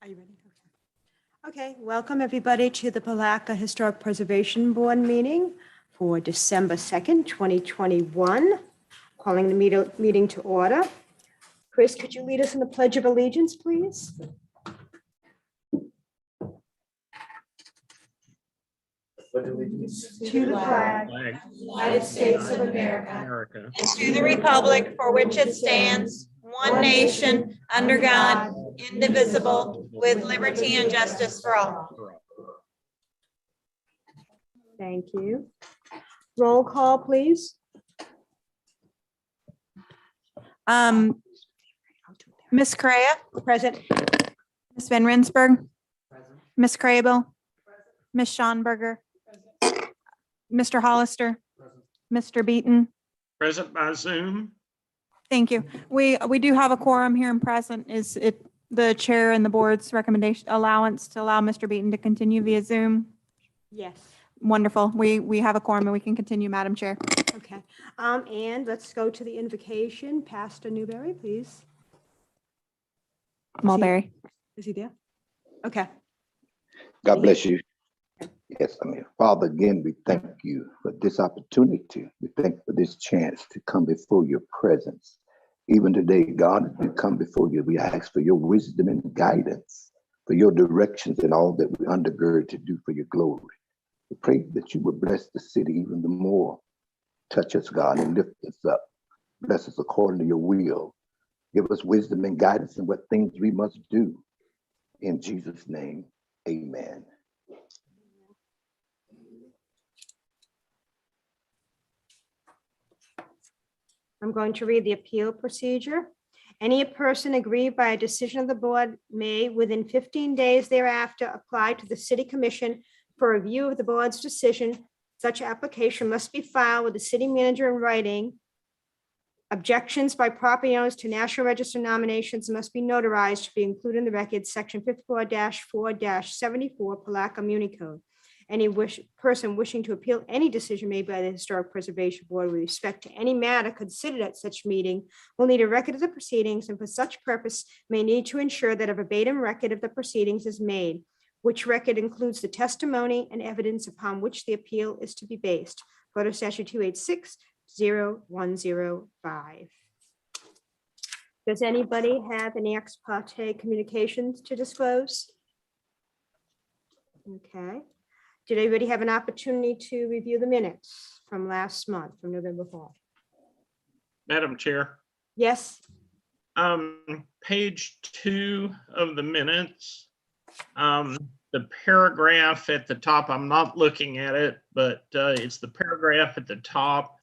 Are you ready? Okay, welcome everybody to the Palatka Historic Preservation Board meeting for December 2nd, 2021. Calling the meeting to order. Chris, could you lead us in the Pledge of Allegiance, please? To the flag of the United States of America, and to the republic for which it stands, one nation, under God, indivisible, with liberty and justice for all. Thank you. Roll call, please. Ms. Correa, Present. Ms. Van Rensburg, Ms. Crable, Ms. Schonberger, Mr. Hollister, Mr. Beaton. Present by Zoom. Thank you. We do have a quorum here and present. Is it the chair and the board's recommendation allowance to allow Mr. Beaton to continue via Zoom? Yes. Wonderful. We have a quorum and we can continue, Madam Chair. Okay. And let's go to the invocation. Pastor Newberry, please. Mulberry. Is he there? Okay. God bless you. Yes, I'm here. Father, again, we thank you for this opportunity. We thank you for this chance to come before your presence. Even today, God, as we come before you, we ask for your wisdom and guidance, for your directions and all that we undergird to do for your glory. We pray that you would bless the city even the more. Touch us, God, and lift us up. Bless us according to your will. Give us wisdom and guidance in what things we must do. In Jesus' name, amen. I'm going to read the appeal procedure. Any person aggrieved by a decision of the board may, within 15 days thereafter, apply to the city commission for review of the board's decision. Such application must be filed with the city manager in writing. Objections by property owners to National Register nominations must be notarized to be included in the record, section 54-4-74 Palatka Muni Code. Any person wishing to appeal any decision made by the Historic Preservation Board with respect to any matter considered at such meeting will need a record of the proceedings, and for such purpose may need to ensure that a verbatim record of the proceedings is made, which record includes the testimony and evidence upon which the appeal is to be based. Photo Statute 286-0105. Does anybody have any ex parte communications to disclose? Okay. Did everybody have an opportunity to review the minutes from last month, from November 4th? Madam Chair, Yes. page 2 of the minutes, the paragraph at the top, I'm not looking at it, but it's the paragraph at the top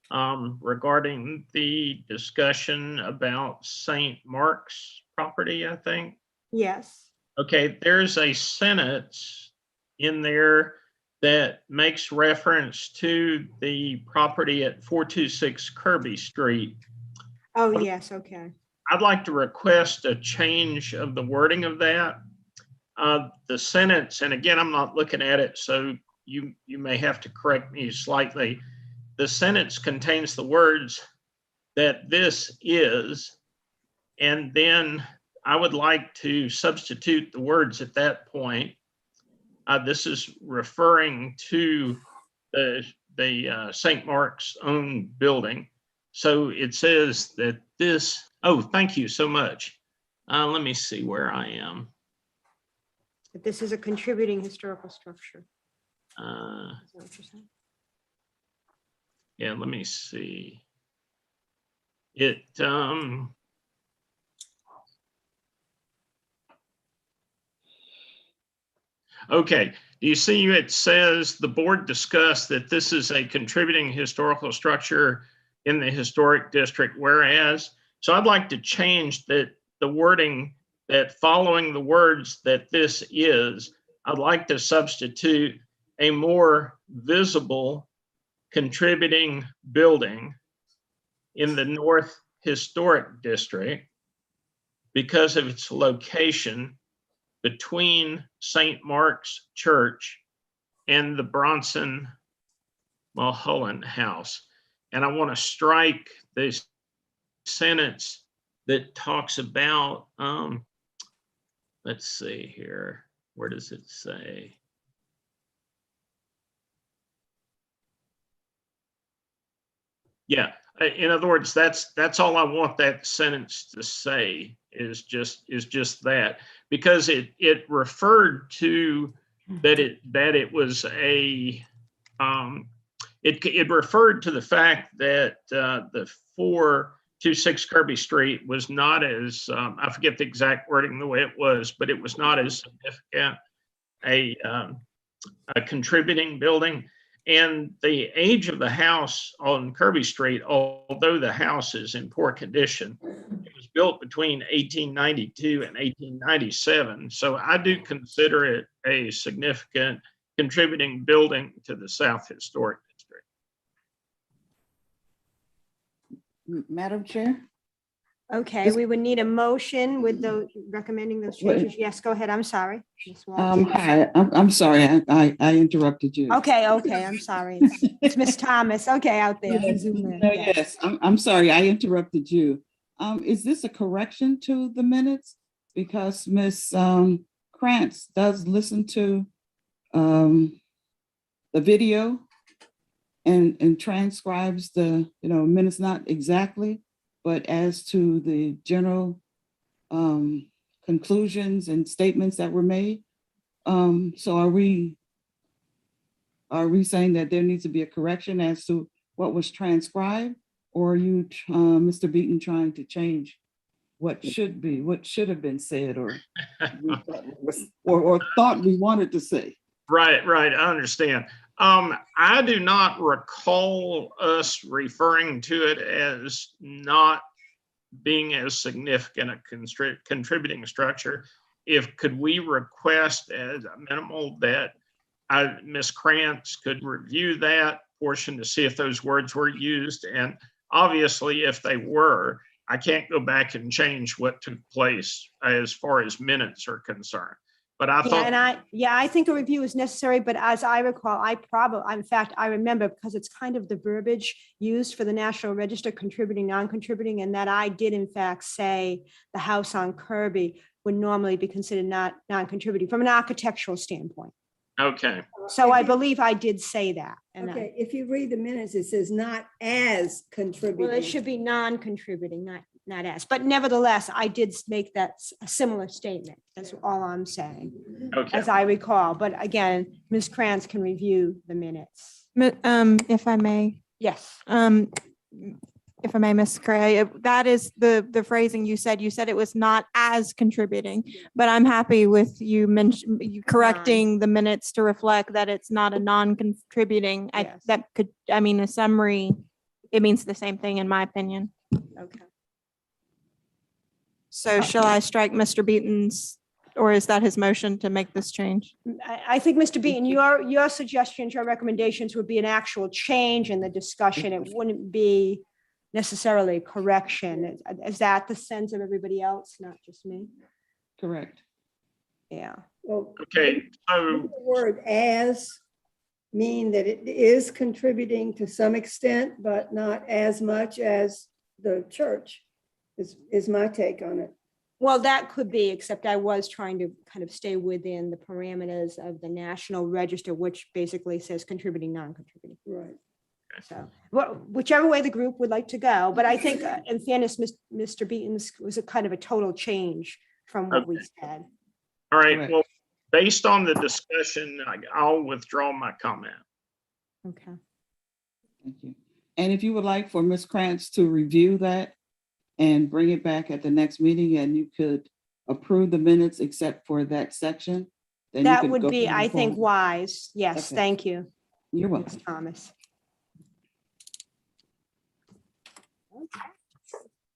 regarding the discussion about St. Mark's property, I think. Yes. Okay, there's a sentence in there that makes reference to the property at 426 Kirby Street. Oh, yes. Okay. I'd like to request a change of the wording of that. The sentence, and again, I'm not looking at it, so you may have to correct me slightly. The sentence contains the words that this is, and then I would like to substitute the words at that point. This is referring to the St. Mark's own building. So it says that this, oh, thank you so much. Let me see where I am. But this is a contributing historical structure. Is that what you're saying? Yeah, let me see. It, okay, do you see it says the board discussed that this is a contributing historical structure in the historic district, whereas, so I'd like to change that the wording that following the words that this is, I'd like to substitute a more visible contributing building in the North Historic District because of its location between St. Mark's Church and the Bronson Mulholland House. And I want to strike this sentence that talks about let's see here. Where does it say? Yeah, in other words, that's all I want that sentence to say is just that, because it referred to that it was a it referred to the fact that the 426 Kirby Street was not as I forget the exact wording the way it was, but it was not as significant a contributing building. And the age of the house on Kirby Street, although the house is in poor condition, it was built between 1892 and 1897. So I do consider it a significant contributing building to the South Historic District. Madam Chair? Okay, we would need a motion with those recommending those Wait. changes. Yes, go ahead. I'm sorry. Ms. Walsh. Hi, I'm sorry, I interrupted you. Okay, I'm sorry. It's Miss Thomas. Okay, out there. Yes, Zoom in. no, Yeah. yes, I'm sorry, I interrupted you. Is this a correction to the minutes? Because Ms. Krantz does listen to the video and transcribes the, minutes, not exactly, but as to the general conclusions and statements that were made. So are we saying that there needs to be a correction as to what was transcribed? Or are you, Mr. Beaton, trying to change what should have been said, or or thought we wanted to say? Right, I understand. I do not recall us referring to it as not being as significant a contributing structure. Could we request as a minimal that Ms. Krantz could review that portion to see if those words were used? And obviously, if they were, I can't go back and change what took place as far as minutes are concerned. But I thought, I think a review is necessary, but as I recall, in fact, I remember, because it's kind of the verbiage used for the National Register, contributing, non-contributing, and that I did in fact say the house on Kirby would normally be considered not non-contributing from an architectural standpoint. okay, So I believe I did say that. And Okay, if you read the minutes, it says not as contributing. well, it should be non-contributing, not as, but nevertheless, I did make that a similar statement. That's all I'm saying, okay. as I recall. But again, Ms. Krantz can review the minutes. If I may, Yes. if I may, Ms. Cray, that is the phrasing you said. You said it was not as contributing, but I'm happy with you correcting the minutes to reflect that it's not a non-contributing. Yes. A summary, it means the same thing in my opinion. Okay. So shall I strike Mr. Beaton's, or is that his motion to make this change? I think, Mr. Beaton, your suggestions, your recommendations would be an actual change in the discussion. It wouldn't be necessarily a correction. Is that the sense of everybody else, not just me? Correct. Yeah. Well, Okay, so the word as mean that it is contributing to some extent, but not as much as the church is my take on it. Well, that could be, except I was trying to kind of stay within the parameters of the National Register, which basically says contributing, non-contributing. Right. So, well, whichever way the group would like to go, but I think in fairness, Mr. Beaton's was a kind of a total change from what we said. all right, Correct. well, based on the discussion, I'll withdraw my comment. Okay. Thank you. And if you would like for Ms. Krantz to review that and bring it back at the next meeting, and you could approve the minutes except for that section, then you That could would go be, forward. I think, wise. Yes, Okay. thank you, You're Ms. welcome. Thomas.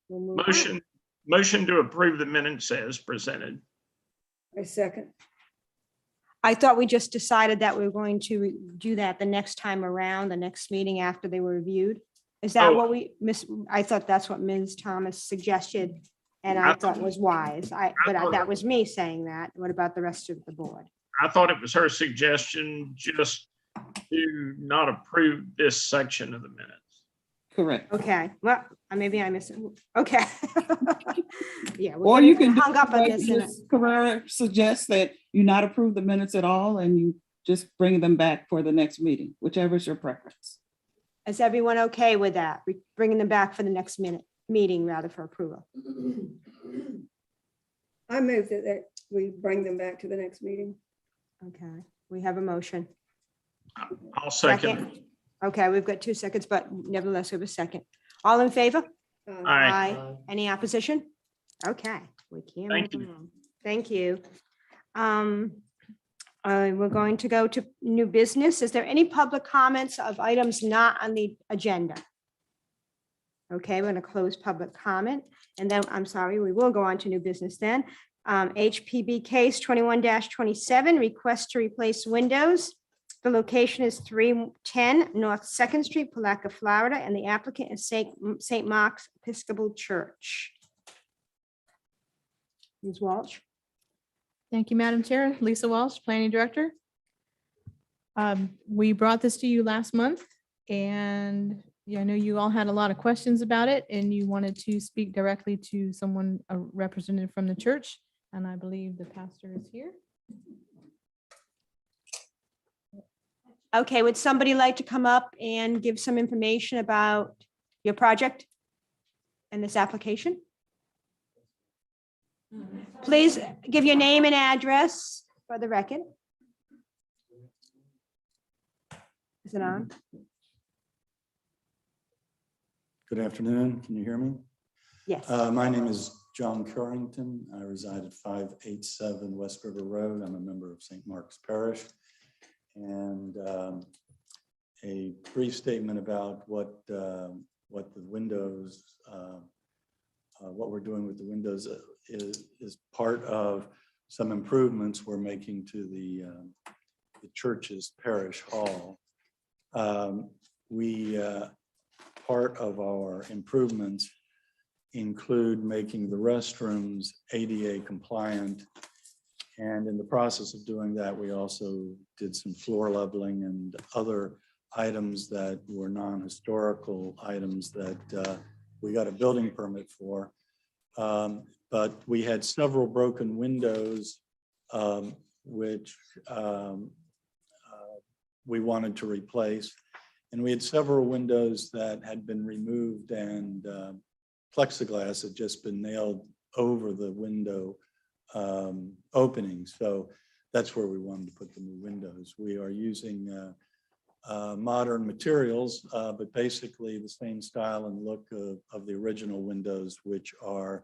We'll move on. Motion to approve the minutes as presented. I second. I thought we just decided that we were going to do that the next time around, the next meeting after they were reviewed. Is that Oh. what I thought that's what Ms. Thomas suggested, and I thought was wise. That was me saying that. What about the rest of the board? I thought it was her suggestion just to not approve this section of the minutes. Correct. Okay, well, maybe I missed it. Okay. Yeah. we're Or getting you can do hung up on like this. and- Ms. Carrera suggests, that you not approve the minutes at all and you just bring them back for the next meeting, whichever is your preference. Is everyone okay with that? Bringing them back for the next meeting rather for approval? I move that we bring them back to the next meeting. Okay, we have a motion. I'll second. Okay, we've got 2 seconds, but nevertheless, we have a second. All in favor? Aye. Any opposition? Okay, we can. Thank move you. along. Thank you. We're going to go to new business. Is there any public comments of items not on the agenda? Okay, we're going to close public comment, and then, I'm sorry, we will go on to new business then. HPB case 21-27, request to replace windows. The location is 310 North Second Street, Palatka, Florida, and the applicant is St. Mark's Episcopal Church. Ms. Walsh? Thank you, Madam Chair. Lisa Walsh, Planning Director. We brought this to you last month, and yeah, I know you all had a lot of questions about it, and you wanted to speak directly to someone, a representative from the church, and I believe the pastor is here. Okay, would somebody like to come up and give some information about your project and this application? Please give your name and address for the record. Is it on? Good afternoon. Can you hear me? Yes. My name is John Currington. I reside at 587 West River Road. I'm a member of St. Mark's Parish. And a brief statement about what the windows, what we're doing with the windows is part of some improvements we're making to the church's parish hall. Part of our improvements include making the restrooms ADA compliant. And in the process of doing that, we also did some floor leveling and other items that were non-historical items that we got a building permit for. But we had several broken windows, which we wanted to replace. And we had several windows that had been removed, and plexiglass had just been nailed over the window openings. So that's where we wanted to put the new windows. We are using modern materials, but basically the same style and look of the original windows, which are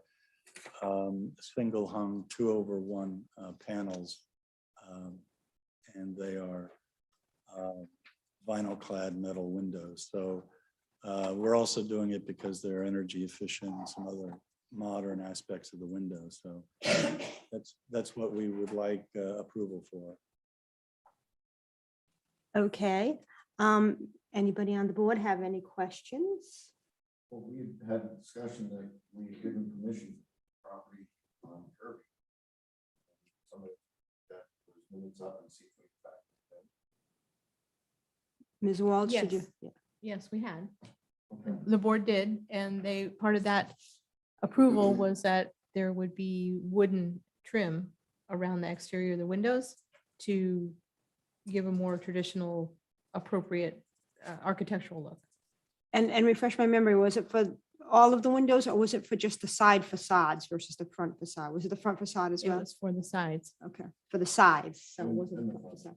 single hung 2/1 panels. And they are vinyl clad metal windows. So we're also doing it because they're energy efficient and some other modern aspects of the window. So that's what we would like approval for. Okay. Anybody on the board have any questions? Well, we had a discussion that we had given permission for property on Kirby. Some of that was minutes up and see if we fact. Ms. Walsh, did you? Yes. Yeah. Yes, we had. Okay. The board did, and part of that approval was that there would be wooden trim around the exterior of the windows to give a more traditional, appropriate architectural look. And refresh my memory, was it for all of the windows, or was it for just the side facades versus the front facade? Was it the front facade as It well? was for the sides Okay, for the sides. So it And- wasn't and the the front facade.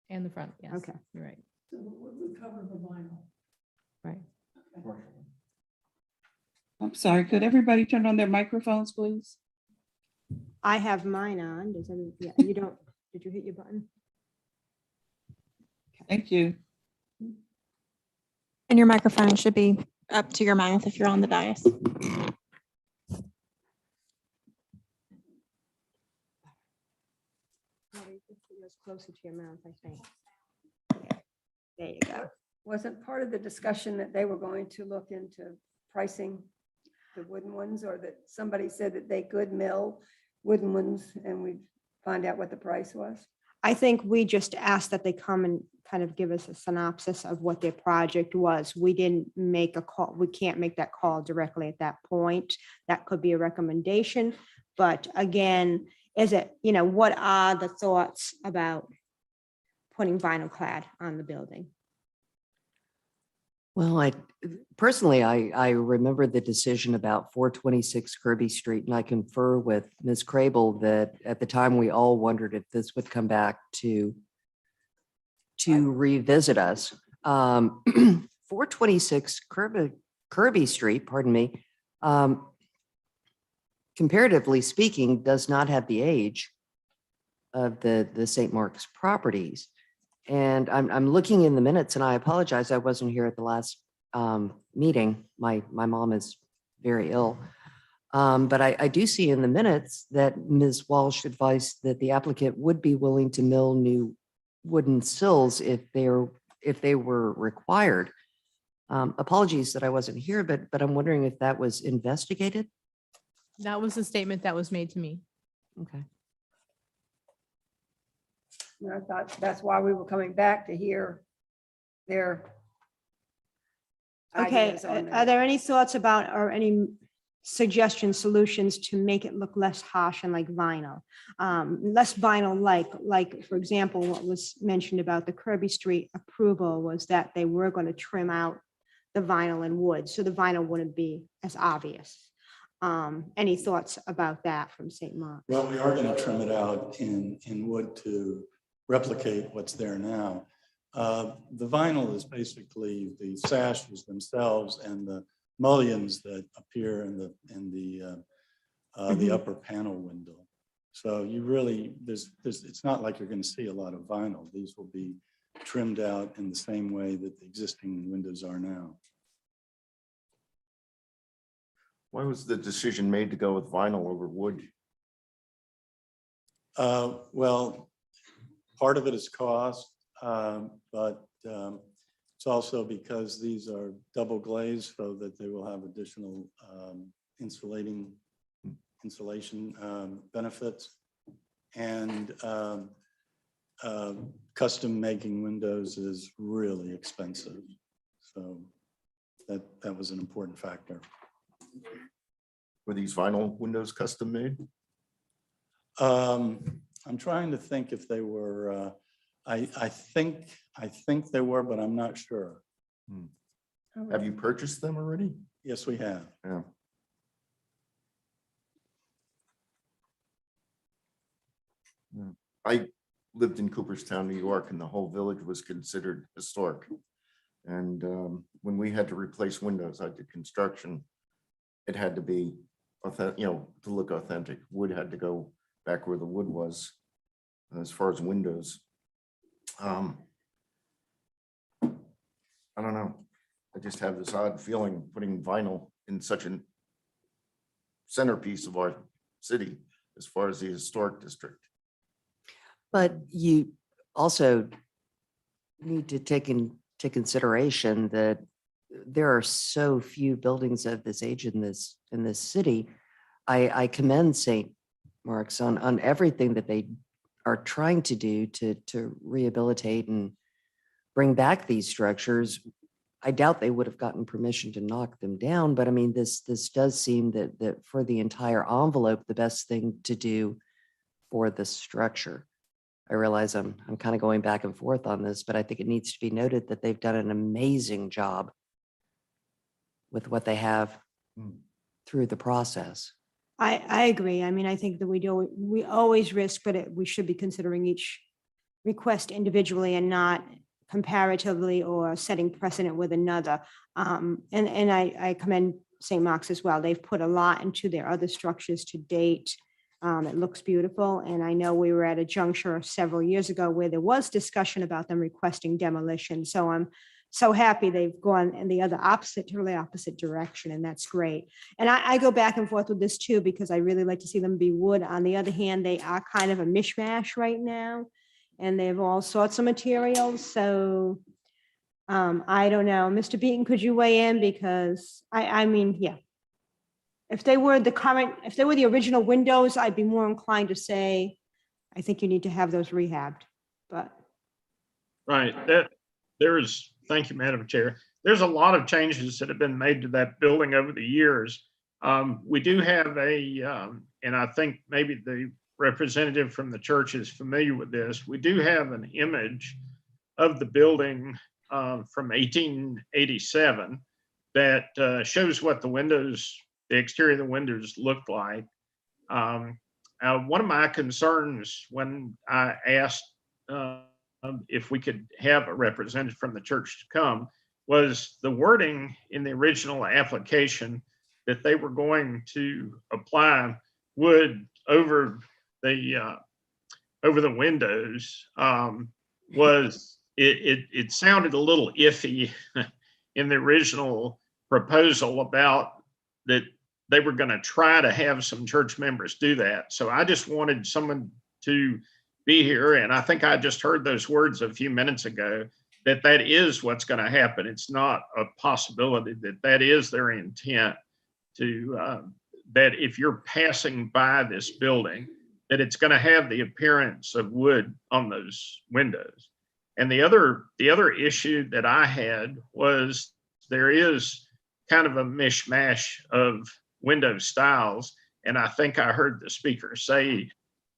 and the front, yes. Okay. You're right. We cover the vinyl. Right. Partially. I'm sorry, could everybody turn on their microphones, please? I have mine on. Does any, yeah, you don't, did you hit your button? Thank you. And your microphone should be up to your mouth if you're on the dais. Closer to your mouth, I think. Yeah. There you go. Wasn't part of the discussion that they were going to look into pricing the wooden ones, or that somebody said that they could mill wooden ones and we'd find out what the price was? I think we just asked that they come and kind of give us a synopsis of what their project was. We didn't make a call. We can't make that call directly at that point. That could be a recommendation. But again, what are the thoughts about putting vinyl clad on the building? Well, I remember the decision about 426 Kirby Street, and I confer with Ms. Crable that at the time we all wondered if this would come back to revisit us. 426 Kirby Street, pardon me, comparatively speaking, does not have the age of the St. Mark's properties. And I'm looking in the minutes, and I apologize, I wasn't here at the last meeting. My mom is very ill. But I do see in the minutes that Ms. Walsh advised that the applicant would be willing to mill new wooden sills if they were required. Apologies that I wasn't here, but I'm wondering if that was investigated. That was the statement that was made to me. Okay. And I thought that's why we were coming back to hear their Okay, ideas on are that. there any thoughts about, or any suggestions, solutions to make it look less harsh and like vinyl? Less vinyl like, for example, what was mentioned about the Kirby Street approval was that they were going to trim out the vinyl and wood, so the vinyl wouldn't be as obvious. Any thoughts about that from St. Mark? Well, we are going to trim it out in wood to replicate what's there now. The vinyl is basically the sashes themselves and the mullions that appear in the upper panel window. So you really, it's not like you're going to see a lot of vinyl. These will be trimmed out in the same way that the existing windows are now. Why was the decision made to go with vinyl over wood? Well, part of it is cost, but it's also because these are double glazed so that they will have additional insulation benefits. And custom making windows is really expensive. So that was an important factor. Were these vinyl windows custom made? I'm trying to think if they were, I think they were, but I'm not sure. Have you purchased them already? Yes, we have. Yeah. I lived in Cooperstown, New York, and the whole village was considered historic. And when we had to replace windows, I did construction. It had to be authentic, to look authentic. Wood had to go back where the wood was as far as windows. I don't know. I just have this odd feeling putting vinyl in such a centerpiece of our city as far as the historic district. But you also need to take into consideration that there are so few buildings of this age in this city. I commend St. Mark's on everything that they are trying to do to rehabilitate and bring back these structures. I doubt they would have gotten permission to knock them down, but I mean, this does seem that for the entire envelope, the best thing to do for the structure. I realize I'm kind of going back and forth on this, but I think it needs to be noted that they've done an amazing job with what they have through the process. I agree. I mean, I think that we always risk, but we should be considering each request individually and not comparatively or setting precedent with another. And I commend St. Mark's as well. They've put a lot into their other structures to date. It looks beautiful. And I know we were at a juncture several years ago where there was discussion about them requesting demolition. So I'm so happy they've gone in the totally opposite direction. And that's great. And I go back and forth with this too, because I really like to see them be wood. On the other hand, they are kind of a mishmash right now. And they have all sorts of materials. So I don't know. Mr. Beaton, could you weigh in? Because I mean, yeah. If they were the original windows, I'd be more inclined to say, I think you need to have those rehabbed, but. Right, thank you, Madam Chair. There's a lot of changes that have been made to that building over the years. We do have and I think maybe the representative from the church is familiar with this. We do have an image of the building from 1887 that shows what the exterior of the windows looked like. One of my concerns when I asked if we could have a representative from the church to come was the wording in the original application that they were going to apply wood over the windows. It sounded a little iffy in the original proposal about that they were going to try to have some church members do that. So I just wanted someone to be here, and I think I just heard those words a few minutes ago, that is what's going to happen. It's not a possibility that is their intent to, that if you're passing by this building, that it's going to have the appearance of wood on those windows. And the other issue that I had was there is kind of a mishmash of window styles. And I think I heard the speaker say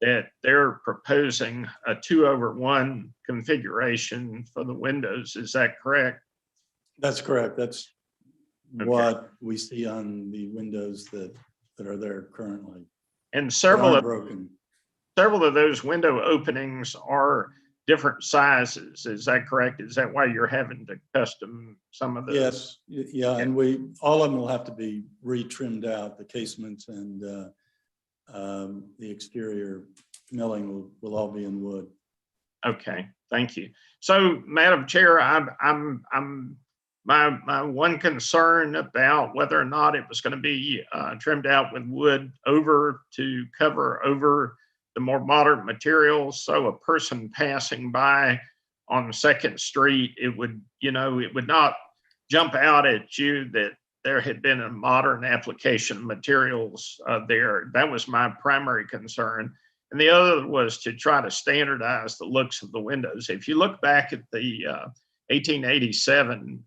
that they're proposing a 2/1 configuration for the windows. Is that correct? That's correct. That's Okay. what we see on the windows that are there currently. And They several aren't of broken. those window openings are different sizes. Is that correct? Is that why you're having to custom some of those? Yes, yeah, and all of them will have to be re-trimmed out, the casements and the exterior milling will all be in wood. Okay, thank you. So, Madam Chair, my one concern about whether or not it was going to be trimmed out with wood to cover over the more modern materials. So a person passing by on 2nd Street, it would not jump out at you that there had been a modern application of materials there. That was my primary concern. And the other was to try to standardize the looks of the windows. If you look back at the 1887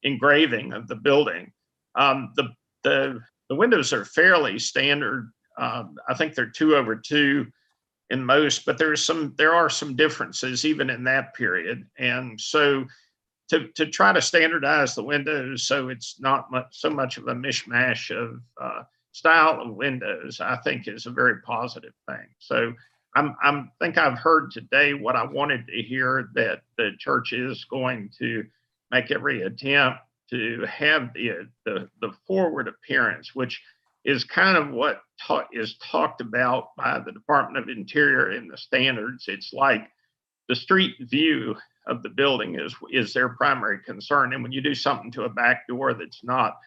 engraving of the building, the windows are fairly standard. I think they're 2/2 in most, but there are some differences even in that period. And so to try to standardize the windows so it's not so much of a mishmash of style of windows, I think is a very positive thing. So I think I've heard today what I wanted to hear, that the church is going to make every attempt to have the forward appearance, which is kind of what is talked about by the Department of Interior in the standards. It's like the street view of the building is their primary concern. And when you do something to a back door that's not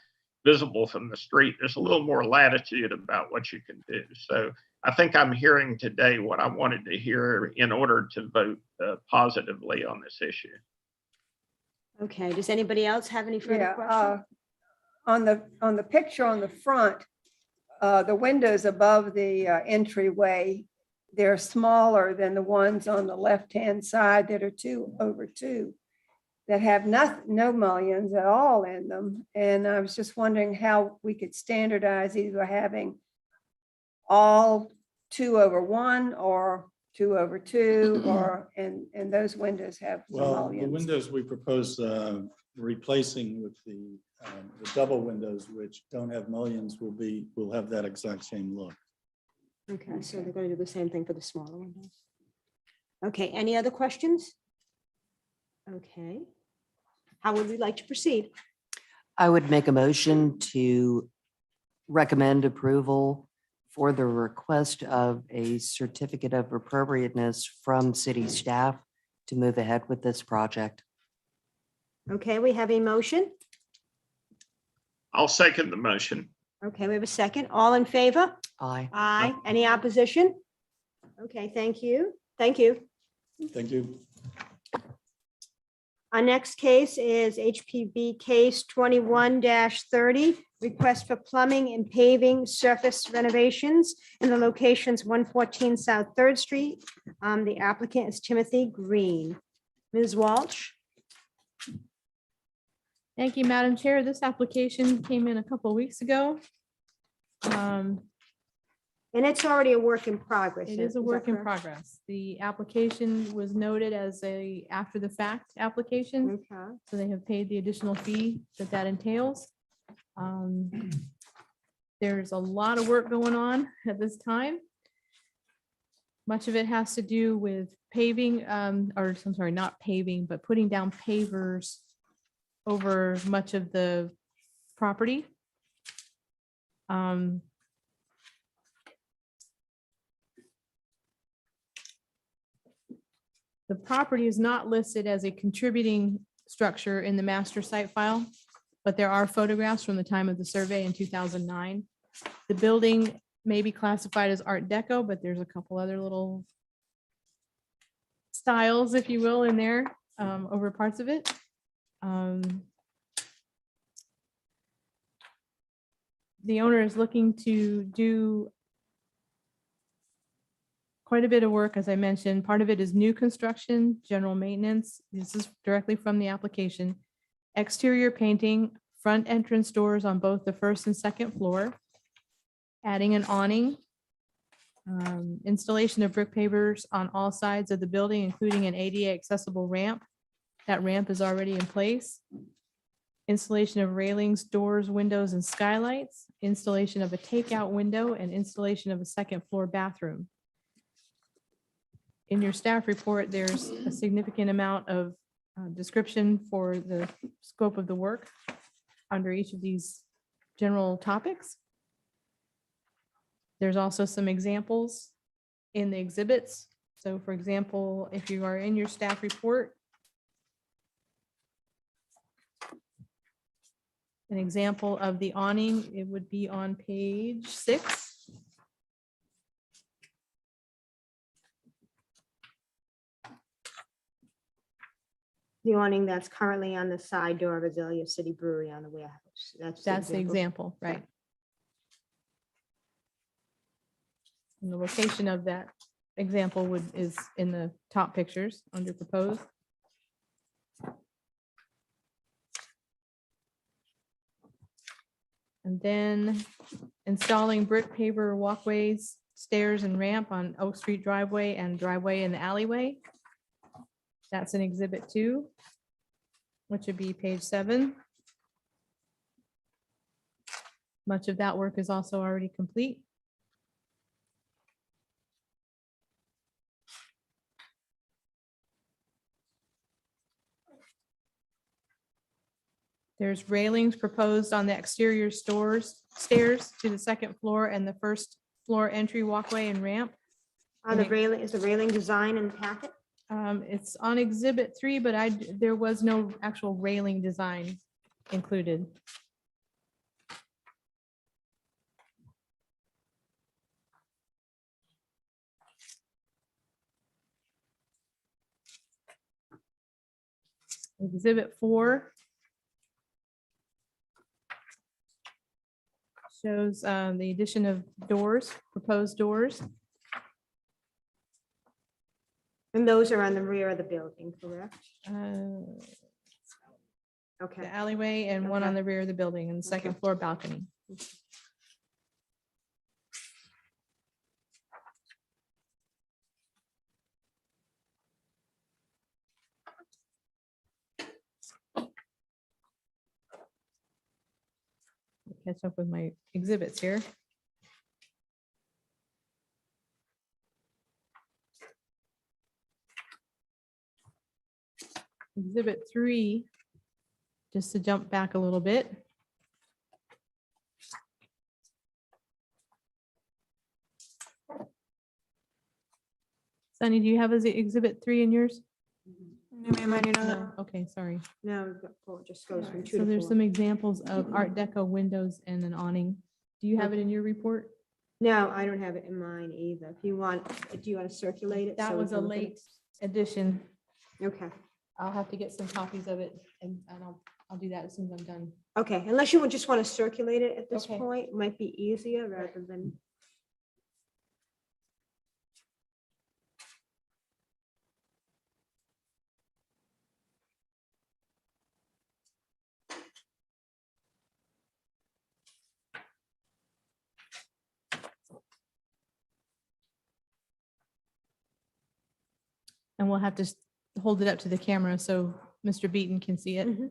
visible from the street, there's a little more latitude about what you can do. So I think I'm hearing today what I wanted to hear in order to vote positively on this issue. Okay, does anybody else have any further Yeah, questions? on the picture on the front, the windows above the entryway, they're smaller than the ones on the left-hand side that are 2/2 that have no mullions at all in them. And I was just wondering how we could standardize either having all 2/1 or 2/2, or and those windows have some Well, the mullions. windows we propose replacing with the double windows, which don't have mullions, will have that exact same look. Okay, so they're going to do the same thing for the smaller windows. Okay, any other questions? Okay. How would we like to proceed? I would make a motion to recommend approval for the request of a certificate of appropriateness from city staff to move ahead with this project. Okay, we have a motion. I'll second the motion. Okay, we have a second. All in favor? Aye. Aye. Any opposition? Okay, thank you. Thank you. Thank you. Our next case is HPB case 21-30, request for plumbing and paving surface renovations in the locations 114 South 3rd Street. The applicant is Timothy Green. Ms. Walsh? Thank you, Madam Chair. This application came in a couple of weeks ago. And it's already a work in progress. It is a that work in correct? progress. The application was noted as a after the fact application, Okay. so they have paid the additional fee that entails. There's a lot of work going on at this time. Much of it has to do with paving, or I'm sorry, not paving, but putting down pavers over much of the property. The property is not listed as a contributing structure in the master site file, but there are photographs from the time of the survey in 2009. The building may be classified as Art Deco, but there's a couple other little styles, if you will, in there over parts of it. The owner is looking to do quite a bit of work, as I mentioned. Part of it is new construction, general maintenance. This is directly from the application. Exterior painting, front entrance doors on both the first and second floor. Adding an awning. Installation of brick pavers on all sides of the building, including an ADA accessible ramp. That ramp is already in place. Installation of railings, doors, windows, and skylights. Installation of a takeout window and installation of a second floor bathroom. In your staff report, there's a significant amount of description for the scope of the work under each of these general topics. There's also some examples in the exhibits. So for example, if you are in your staff report, an example of the awning, it would be on page 6. The awning that's currently on the side door of Azalea City Brewery on the warehouse. That's the example, right? And the location of that example is in the top pictures under proposed. And then installing brick paver walkways, stairs and ramp on Oak Street driveway and driveway in the alleyway. That's in exhibit 2, which would be page 7. Much of that work is also already complete. There's railings proposed on the exterior stairs to the second floor and the first floor entry walkway and ramp. On the railing, is the railing design in the packet? It's on exhibit 3, but there was no actual railing design included. Exhibit 4 shows the addition of doors, proposed doors. And those are on the rear of the building, correct? The Okay. alleyway and one on the rear of the building and the second floor balcony. Catch up with my exhibits here. Exhibit 3, just to jump back a little bit. Sunny, do you have exhibit 3 in yours? No, ma'am, I do not. No, okay, sorry. No, it just goes from 2 So to there's 4. some examples of Art Deco windows and an awning. Do you have it in your report? No, I don't have it in mine either. If you want, do you want to circulate it? That so we was a can look at late addition. it? Okay, I'll have to get some copies of it and I'll do that as soon as I'm done. okay, unless you would just want to circulate it at this Okay. point, it might be easier rather than. And we'll have to hold it up to the camera so Mr. Beaton can see it. Mhm.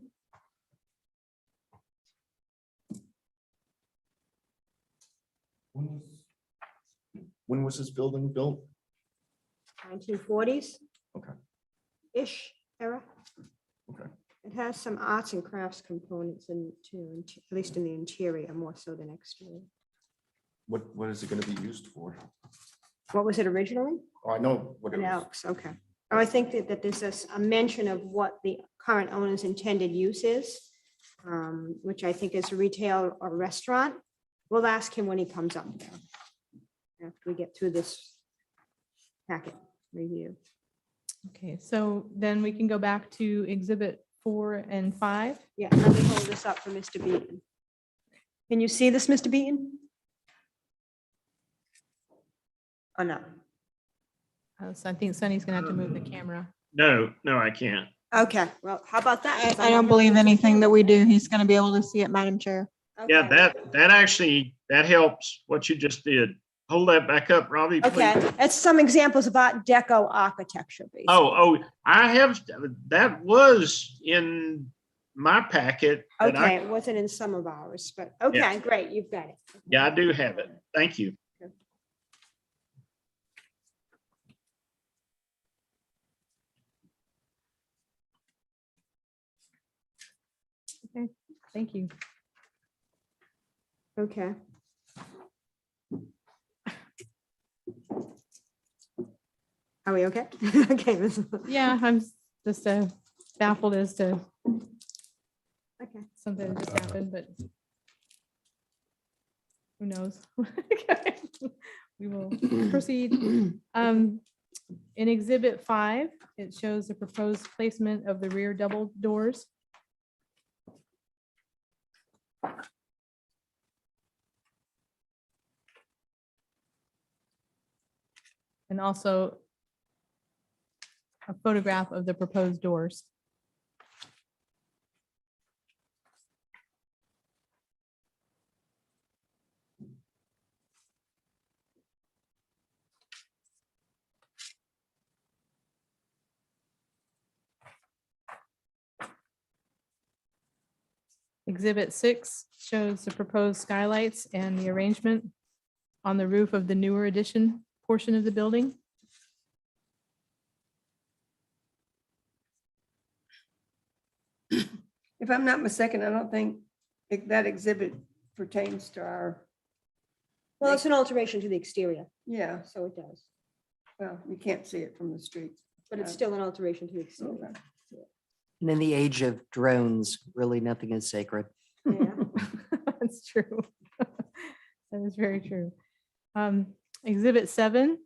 When was this building built? 1940s. Okay. Ish era. Okay. It has some arts and crafts components in it too, at least in the interior, more so than exterior. What is it going to be used for? What was it originally? Oh, I know what it An was. Elks, okay. Oh, I think that there's a mention of what the current owner's intended use is, which I think is retail or restaurant. We'll ask him when he comes up there. After we get through this packet review. Okay, so then we can go back to exhibit 4 and 5. Yeah, let me hold this up for Mr. Beaton. Can you see this, Mr. Beaton? Oh, no. So I think Sunny's gonna have to move the camera. No, I can't. Okay, well, how about that? I don't believe anything that we do. He's going to be able to see it, Madam Chair. Yeah, Okay. that actually, that helps what you just did. Hold that back up, Robbie, please. Okay, that's some examples of Art Deco architecture. basically. Oh, I have, that was in my packet. that I- Okay, it wasn't in some of ours, but okay, great, you've got it. Yeah, I do have it. Thank you. Thank you. Okay. Are we okay? Okay. Yeah, I'm just baffled as to Okay. something that just happened, but who knows? We will proceed. In exhibit 5, it shows the proposed placement of the rear double doors. And also a photograph of the proposed doors. Exhibit 6 shows the proposed skylights and the arrangement on the roof of the newer addition portion of the building. If I'm not mistaken, I don't think that exhibit pertains to our, Well, it's an alteration to the exterior, yeah, so it does, well, you can't see it from the street. but it's still an alteration to the exterior. Okay. And in the age of drones, really nothing is sacred. Yeah. That's true. That is very true. Exhibit 7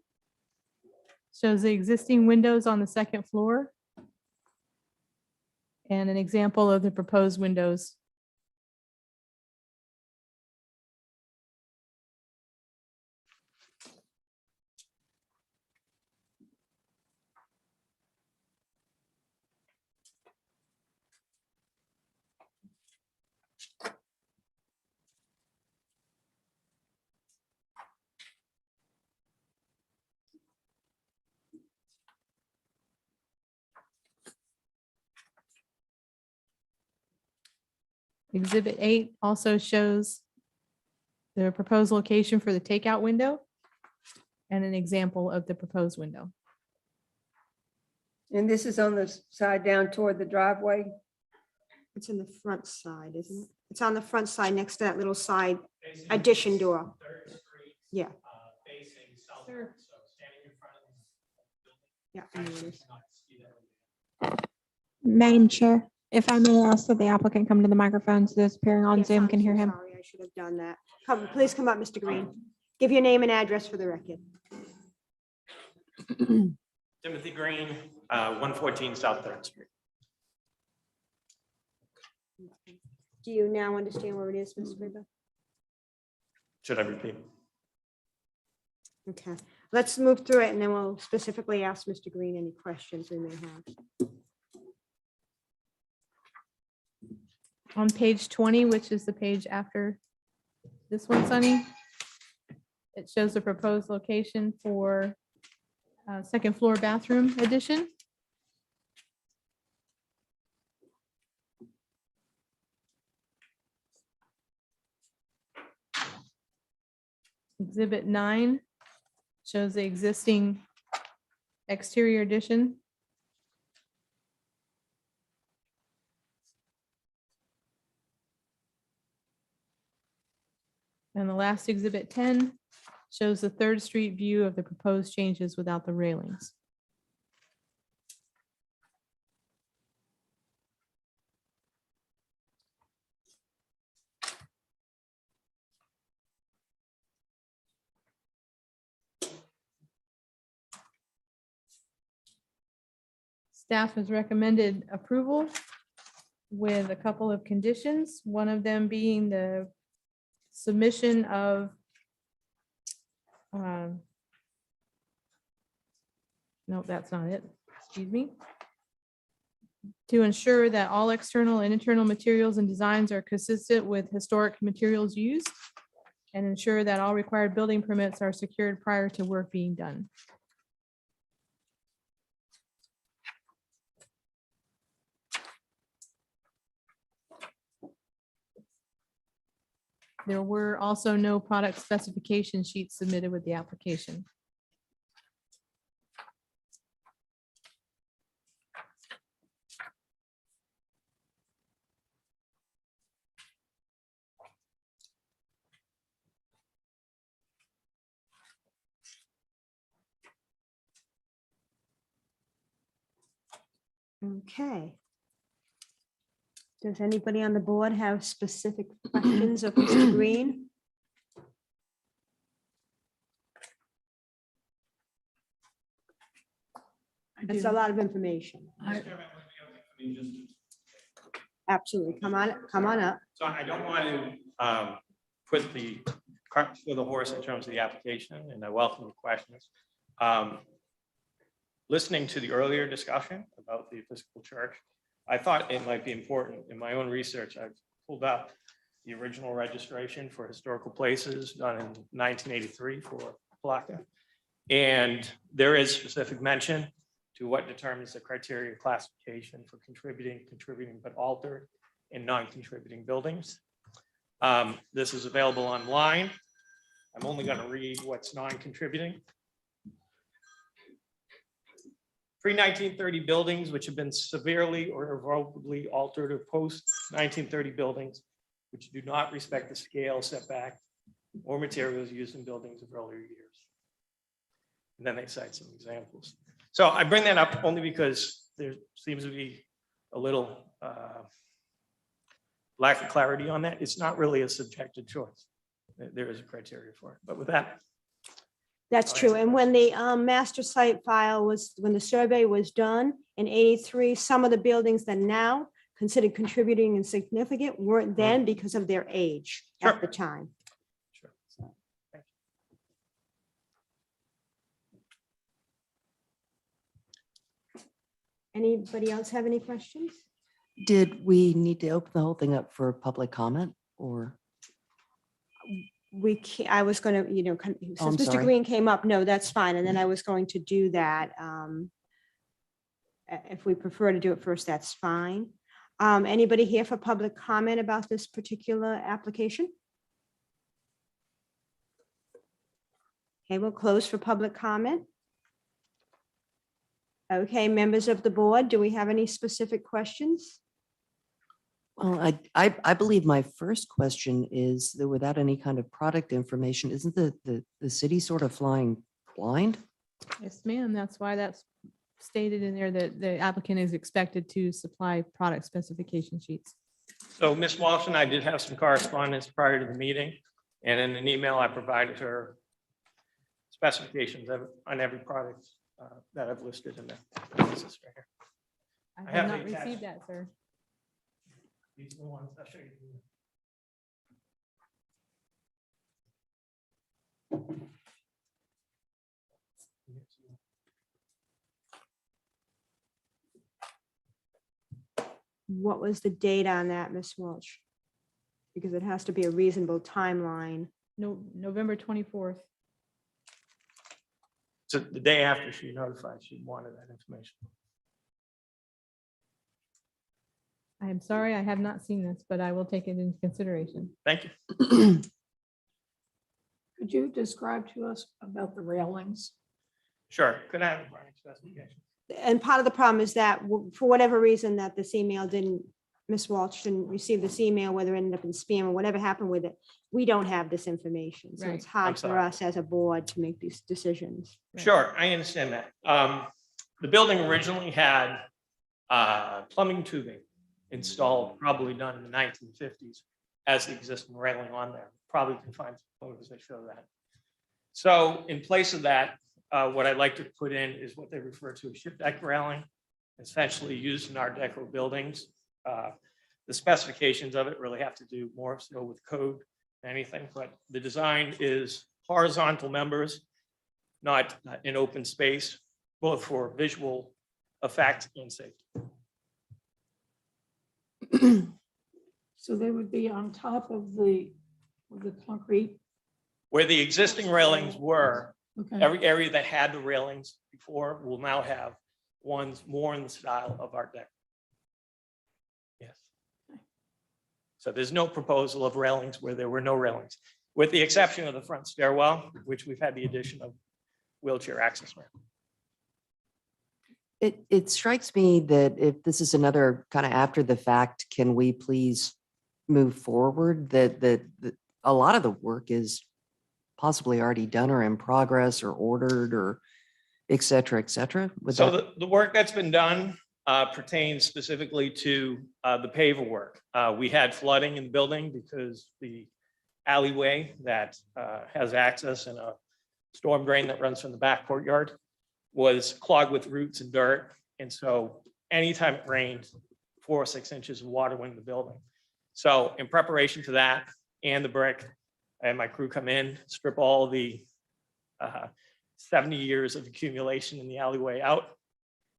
shows the existing windows on the second floor and an example of the proposed windows. Exhibit 8 also shows the proposed location for the takeout window and an example of the proposed window. And this is on the side down toward the driveway. It's in the front side, isn't it? It's on the front side next to that little side addition door. Yeah. Yeah. I know it is. Madam Chair, if I may ask that the applicant come to the microphone so those appearing on Yes, Zoom I'm can so hear him. sorry, I should have done that. Come, please come up, Mr. Green. Give your name and address for the record. Timothy Green, 114 South Third Street. Do you now understand where it is, Mr. Reba? Should I repeat? Okay, let's move through it and then we'll specifically ask Mr. Green any questions we may have. On page 20, which is the page after this one, Sunny, it shows the proposed location for second floor bathroom addition. Exhibit 9 shows the existing exterior addition. And the last exhibit 10 shows the 3rd Street view of the proposed changes without the railings. Staff has recommended approval with a couple of conditions, one of them being the submission of no, that's not it. Excuse me. To ensure that all external and internal materials and designs are consistent with historic materials used and ensure that all required building permits are secured prior to work being done. There were also no product specification sheets submitted with the application. Okay. Does anybody on the board have specific questions of Mr. Green? That's a lot of information. Absolutely. Come on up. So I don't want to put the cart before the horse in terms of the application, and I welcome the questions. Listening to the earlier discussion about the Episcopal Church, I thought it might be important in my own research. I've pulled up the original registration for historical places done in 1983 for Palatka. And there is specific mention to what determines the criteria of classification for contributing, but altered, and non-contributing buildings. This is available online. I'm only going to read what's non-contributing. Pre-1930 buildings which have been severely or irrevocably altered, or post-1930 buildings which do not respect the scale, setback, or materials used in buildings of earlier years. And then they cite some examples. So I bring that up only because there seems to be a little lack of clarity on that. It's not really a subjective choice. There is a criteria for it. But with that, That's I'll true. answer And when the master site file was, when the survey was done in 83, some of the buildings that now considered contributing and significant weren't then because of their age at Sure. the time. sure. Anybody else have any questions? Did we need to open the whole thing up for public comment or? We can't, I was gonna, since I'm Mr. sorry. Green came up, no, that's fine. And then I was going to do that. If we prefer to do it first, that's fine. Anybody here for public comment about this particular application? Okay, we'll close for public comment. Okay, members of the board, do we have any specific questions? Well, I believe my first question is that without any kind of product information, isn't the city sort of flying blind? Yes, ma'am. That's why that's stated in there that the applicant is expected to supply product specification sheets. So Ms. Walsh and I did have some correspondence prior to the meeting, and in an email I provided her specifications on every product that I've listed in there. This is right here. I have have not the attached- received that, sir. These are the ones I'll show you. What was the date on that, Ms. Welch? Because it has to be a reasonable timeline. No, November 24th. So the day after she notified, she wanted that information. I am sorry, I have not seen this, but I will take it into consideration. Thank you. Could you describe to us about the railings? Sure. Could I have a drawing specification? And part of the problem is that for whatever reason that this email didn't, Ms. Walsh didn't receive this email, whether it ended up in spam or whatever happened with it, we don't have this information. So Right. it's hard I'm for sorry. us as a board to make these decisions. Right. Sure, I understand that. The building originally had plumbing tubing installed, probably done in the 1950s as the existing railing on there. Probably can find some photos that show that. So in place of that, what I'd like to put in is what they refer to as ship deck railing, essentially used in Art Deco buildings. The specifications of it really have to do more so with code than anything, but the design is horizontal members, not in open space, both for visual effect and safety. So they would be on top of the concrete. Where the existing railings were, Okay. every area that had the railings before will now have ones more in the style of Art Deco. Yes. So there's no proposal of railings where there were no railings, with the exception of the front stairwell, which we've had the addition of wheelchair access ramp. It strikes me that if this is another kind of after the fact, can we please move forward? That a lot of the work is possibly already done or in progress or ordered or et cetera, et cetera. Would So that- the work that's been done pertains specifically to the paver work. We had flooding in the building because the alleyway that has access and a storm drain that runs from the back courtyard was clogged with roots and dirt. And so anytime it rained, 4 or 6 inches of water went in the building. So in preparation for that and the brick, I had my crew come in, strip all the 70 years of accumulation in the alleyway out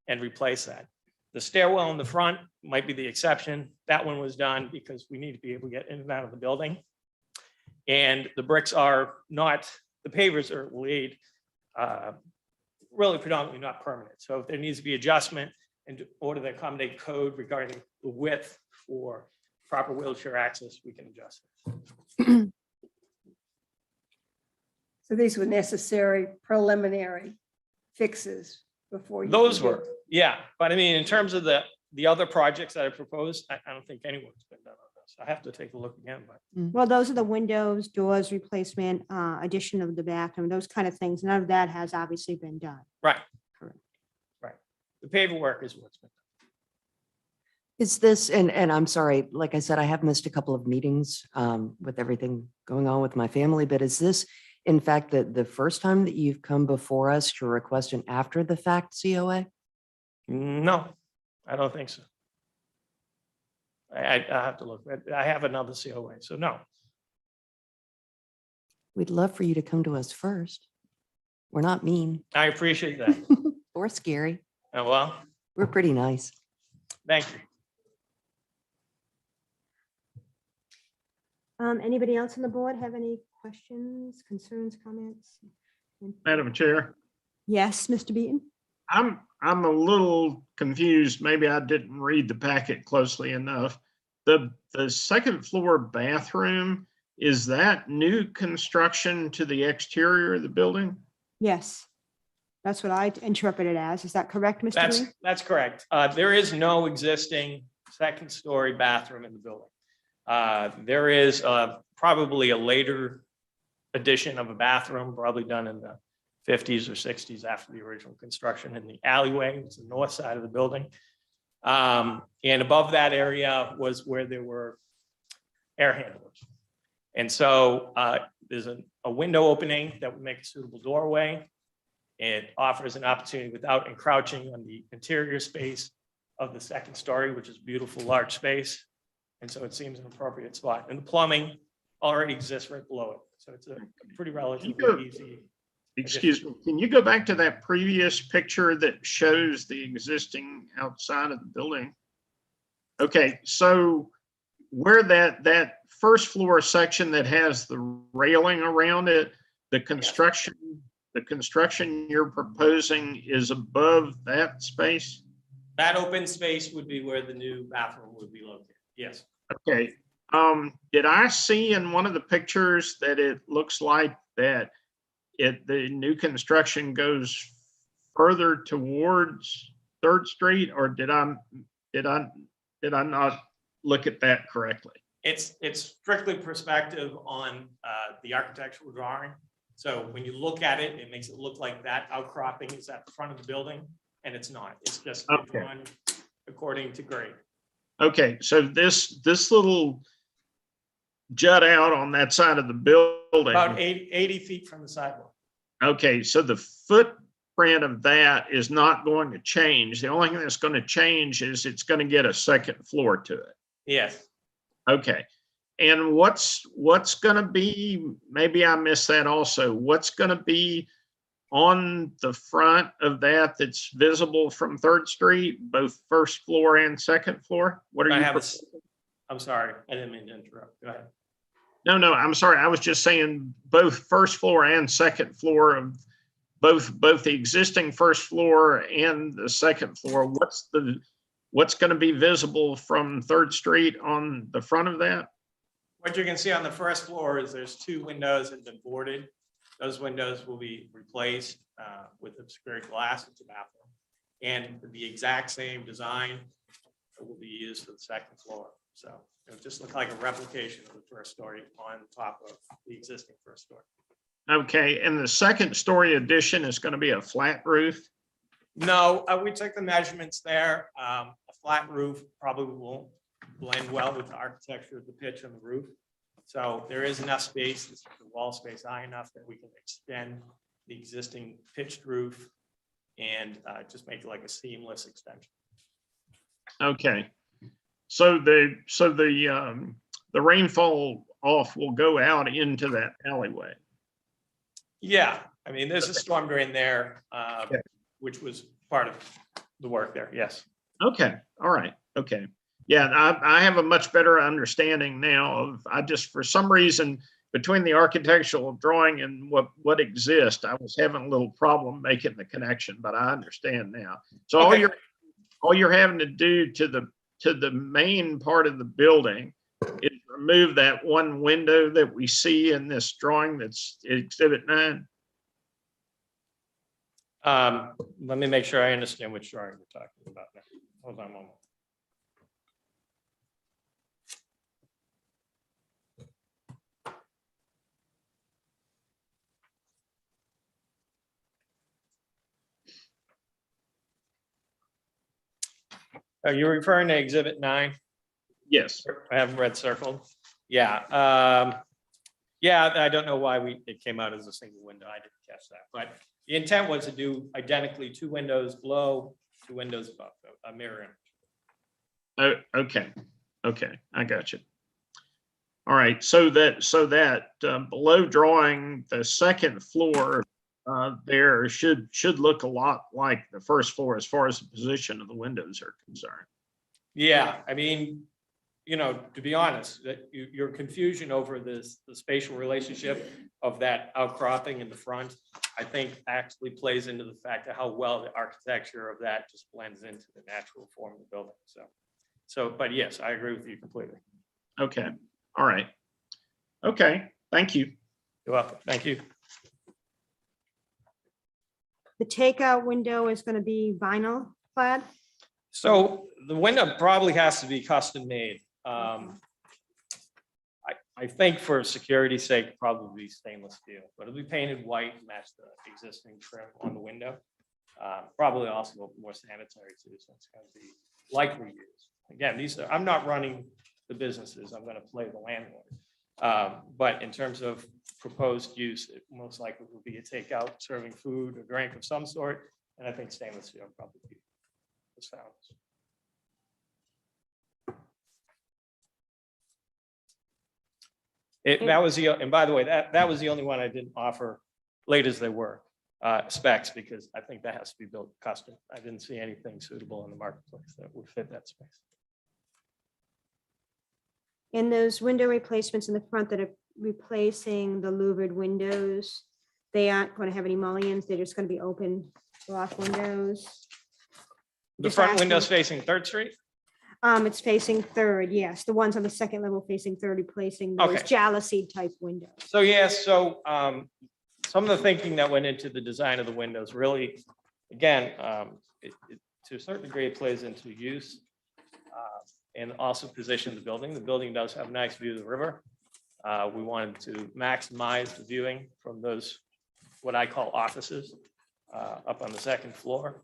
and replace that. The stairwell in the front might be the exception. That one was done because we need to be able to get in and out of the building. And the bricks are not, the pavers are laid really predominantly not permanent. So if there needs to be adjustment in order to accommodate code regarding the width for proper wheelchair access, we can adjust it. So these were necessary preliminary fixes before you. Those could do- were, yeah. But I mean, in terms of the other projects that I proposed, I don't think anyone's been done on this. I have to take a look again, but Well, those are the windows, doors, replacement, addition of the bathroom, those kind of things. None of that has obviously been done. right. Correct. Right. The paver work is what's been done. Is this, and I'm sorry, like I said, I have missed a couple of meetings with everything going on with my family, but is this in fact the first time that you've come before us to request an after the fact COA? No, I don't think so. I have to look. I have another COA, so no. We'd love for you to come to us first. We're not mean I appreciate that. or scary. Well, We're pretty nice. thank you. Anybody else on the board have any questions, concerns, comments? Madam Chair, Yes, Mr. Beaton? I'm a little confused. Maybe I didn't read the packet closely enough. The second floor bathroom, is that new construction to the exterior of the building? Yes. That's what I interpreted as. Is that correct, Mr. Green? That's correct. There is no existing second story bathroom in the building. There is probably a later addition of a bathroom, probably done in the 50s or 60s after the original construction in the alleyway. It's the north side of the building. And above that area was where there were air handlers. And so there's a window opening that would make a suitable doorway. It offers an opportunity without encroaching on the interior space of the second story, which is beautiful, large space. And so it seems an appropriate spot. And the plumbing already exists right below it. So it's a pretty relatively easy. Excuse me, can you go back to that previous picture that shows the existing outside of the building? Okay, so where that first floor section that has the railing around it, the construction the construction you're proposing is above that space? That open space would be where the new bathroom would be located. Yes. Okay. Did I see in one of the pictures that it looks like that the new construction goes further towards Third Street, or did I not look at that correctly? It's strictly perspective on the architectural drawing. So when you look at it, it makes it look like that outcropping is at the front of the building, and it's not. It's just Okay. drawn according to grade. Okay, so this little jut out on that side of the building. About 80 feet from the sidewalk. Okay, so the footprint of that is not going to change. The only thing that's going to change is it's going to get a second floor to it. Yes. Okay. And what's going to be, maybe I missed that also, what's going to be on the front of that that's visible from Third Street, both first floor and second floor? What are I you? have I'm sorry, I didn't mean to interrupt. Go ahead. No, I'm sorry. I was just saying both first floor and second floor of both the existing first floor and the second floor. What's going to be visible from Third Street on the front of that? What you can see on the first floor is there's 2 windows that have been boarded. Those windows will be replaced with obscured glass. It's a bathroom. And the exact same design will be used for the second floor. So it'll just look like a replication of the first story on top of the existing first story. Okay, and the second story addition is going to be a flat roof? No, we took the measurements there. A flat roof probably won't blend well with the architecture of the pitch on the roof. So there is enough space, the wall space high enough that we can extend the existing pitched roof and just make it like a seamless extension. Okay. So the rainfall off will go out into that alleyway. Yeah, I mean, there's a storm drain there, which was part of the work there. Yes. Okay. All right. Okay. Yeah, I have a much better understanding now of, I just, for some reason, between the architectural drawing and what exists, I was having a little problem making the connection, but I understand now. So Okay. all you're having to do to the main part of the building is remove that one window that we see in this drawing that's Exhibit 9. Let me make sure I understand which drawing we're talking about now. Hold on a moment. Are you referring to Exhibit 9? Yes. I have red circled. Yeah. Yeah, I don't know why it came out as a single window. I didn't catch that. But the intent was to do identically 2 windows below, 2 windows above, a mirror image. Oh, okay. Okay, I got you. All right, so that below drawing, the second floor there should look a lot like the first floor as far as the position of the windows are concerned. Yeah, I mean, you know, to be honest, that your confusion over the spatial relationship of that outcropping in the front, I think actually plays into the fact of how well the architecture of that just blends into the natural form of the building. So, but yes, I agree with you completely. Okay, all right. Okay, thank you. You're welcome. Thank you. The takeout window is going to be vinyl clad. So the window probably has to be custom made. I think for security's sake, probably stainless steel, but it'll be painted white, match the existing trim on the window. Probably also more sanitary too, so it's going to be likely used. Again, I'm not running the businesses, I'm going to play the landlord. But in terms of proposed use, it most likely will be a takeout, serving food or drink of some sort, and I think stainless steel probably be the soundest. That was and by the way, that was the only one I didn't offer, late as they were, specs, because I think that has to be built custom. I didn't see anything suitable in the marketplace that would fit that space. And those window replacements in the front that are replacing the louvered windows, They aren't going to have any mullions. They're just going to be open block windows. The Just front asking. windows facing Third Street? It's facing Third, yes. The ones on the second level facing Third, replacing those Okay. jalousie type windows. So yes, so some of the thinking that went into the design of the windows really, again, to a certain degree, it plays into use and also position the building. The building does have a nice view of the river. We wanted to maximize the viewing from those, what I call offices, up on the second floor.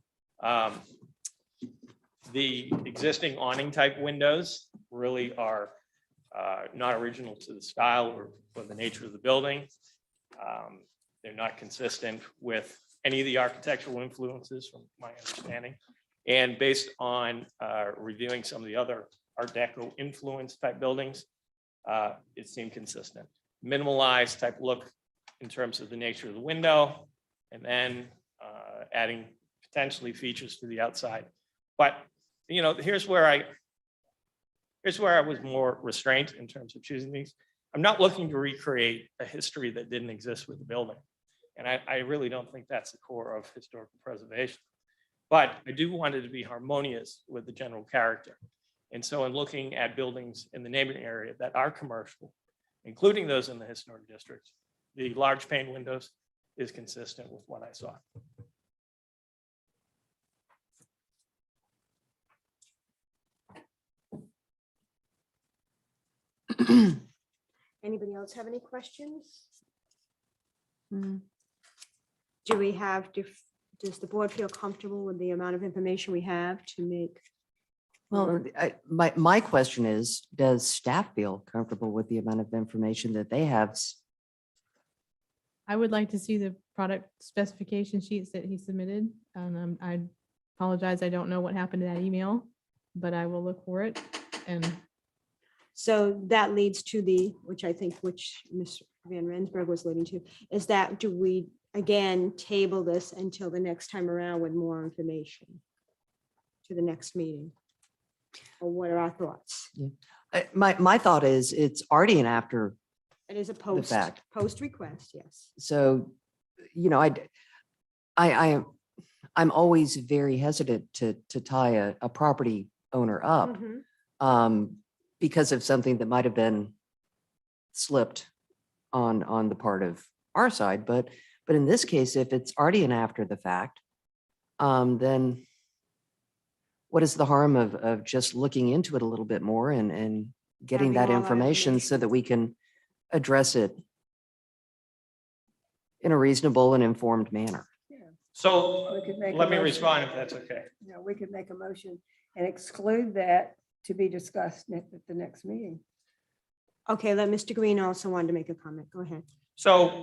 The existing awning type windows really are not original to the style or the nature of the building. They're not consistent with any of the architectural influences from my understanding. And based on reviewing some of the other Art Deco influence type buildings, it seemed consistent. Minimalized type look in terms of the nature of the window, and then adding potentially features to the outside. But here's where I was more restrained in terms of choosing these. I'm not looking to recreate a history that didn't exist with the building. And I really don't think that's the core of historical preservation. But I do want it to be harmonious with the general character. And so in looking at buildings in the neighboring area that are commercial, including those in the historic district, the large pane windows is consistent with what I saw. Anybody else have any questions? Hmm. Do we have, does the board feel comfortable with the amount of information we have to make? Well, my question is, does staff feel comfortable with the amount of information that they have? I would like to see the product specification sheets that he submitted. And I apologize, I don't know what happened to that email, but I will look for it. And So that leads to which Ms. Van Rensburg was leading to, is that do we, again, table this until the next time around with more information to the next meeting? Or what are our thoughts? My thought is it's already an after. It is a fact. post request, yes. So, I'm always very hesitant to tie a property owner up Mhm. because of something that might have been slipped on the part of our side. But in this case, if it's already an after the fact, then what is the harm of just looking into it a little bit more and getting Having that all our information so that information. we can address it in a reasonable and informed manner? So We could make a let me motion. respond if that's okay. We could make a motion and exclude that to be discussed at the next meeting. Okay, let Mr. Green also wanted to make a comment. Go ahead. So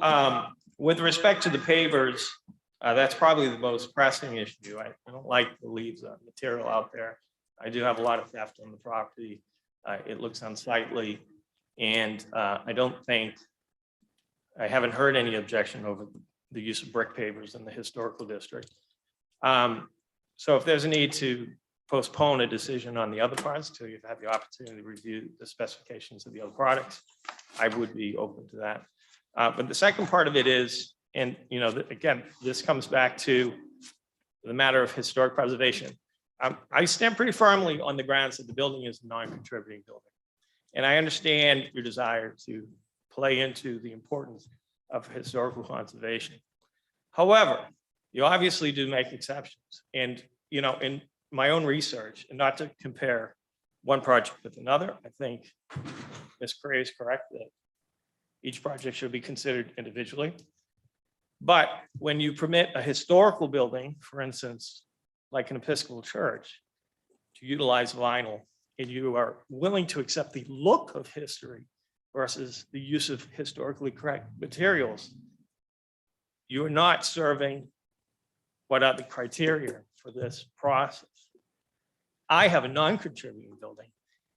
with respect to the pavers, that's probably the most pressing issue. I don't like to leave the material out there. I do have a lot of theft on the property. It looks unsightly. And I haven't heard any objection over the use of brick pavers in the historical district. So if there's a need to postpone a decision on the other parts till you have the opportunity to review the specifications of the other products, I would be open to that. But the second part of it is, and again, this comes back to the matter of historic preservation. I stand pretty firmly on the grounds that the building is a non-contributing building. And I understand your desire to play into the importance of historical conservation. However, you obviously do make exceptions. And, in my own research, and not to compare one project with another, I think Ms. Cray is correct that each project should be considered individually. But when you permit a historical building, for instance, like an Episcopal church, to utilize vinyl, and you are willing to accept the look of history versus the use of historically correct materials, you are not serving what are the criteria for this process. I have a non-contributing building,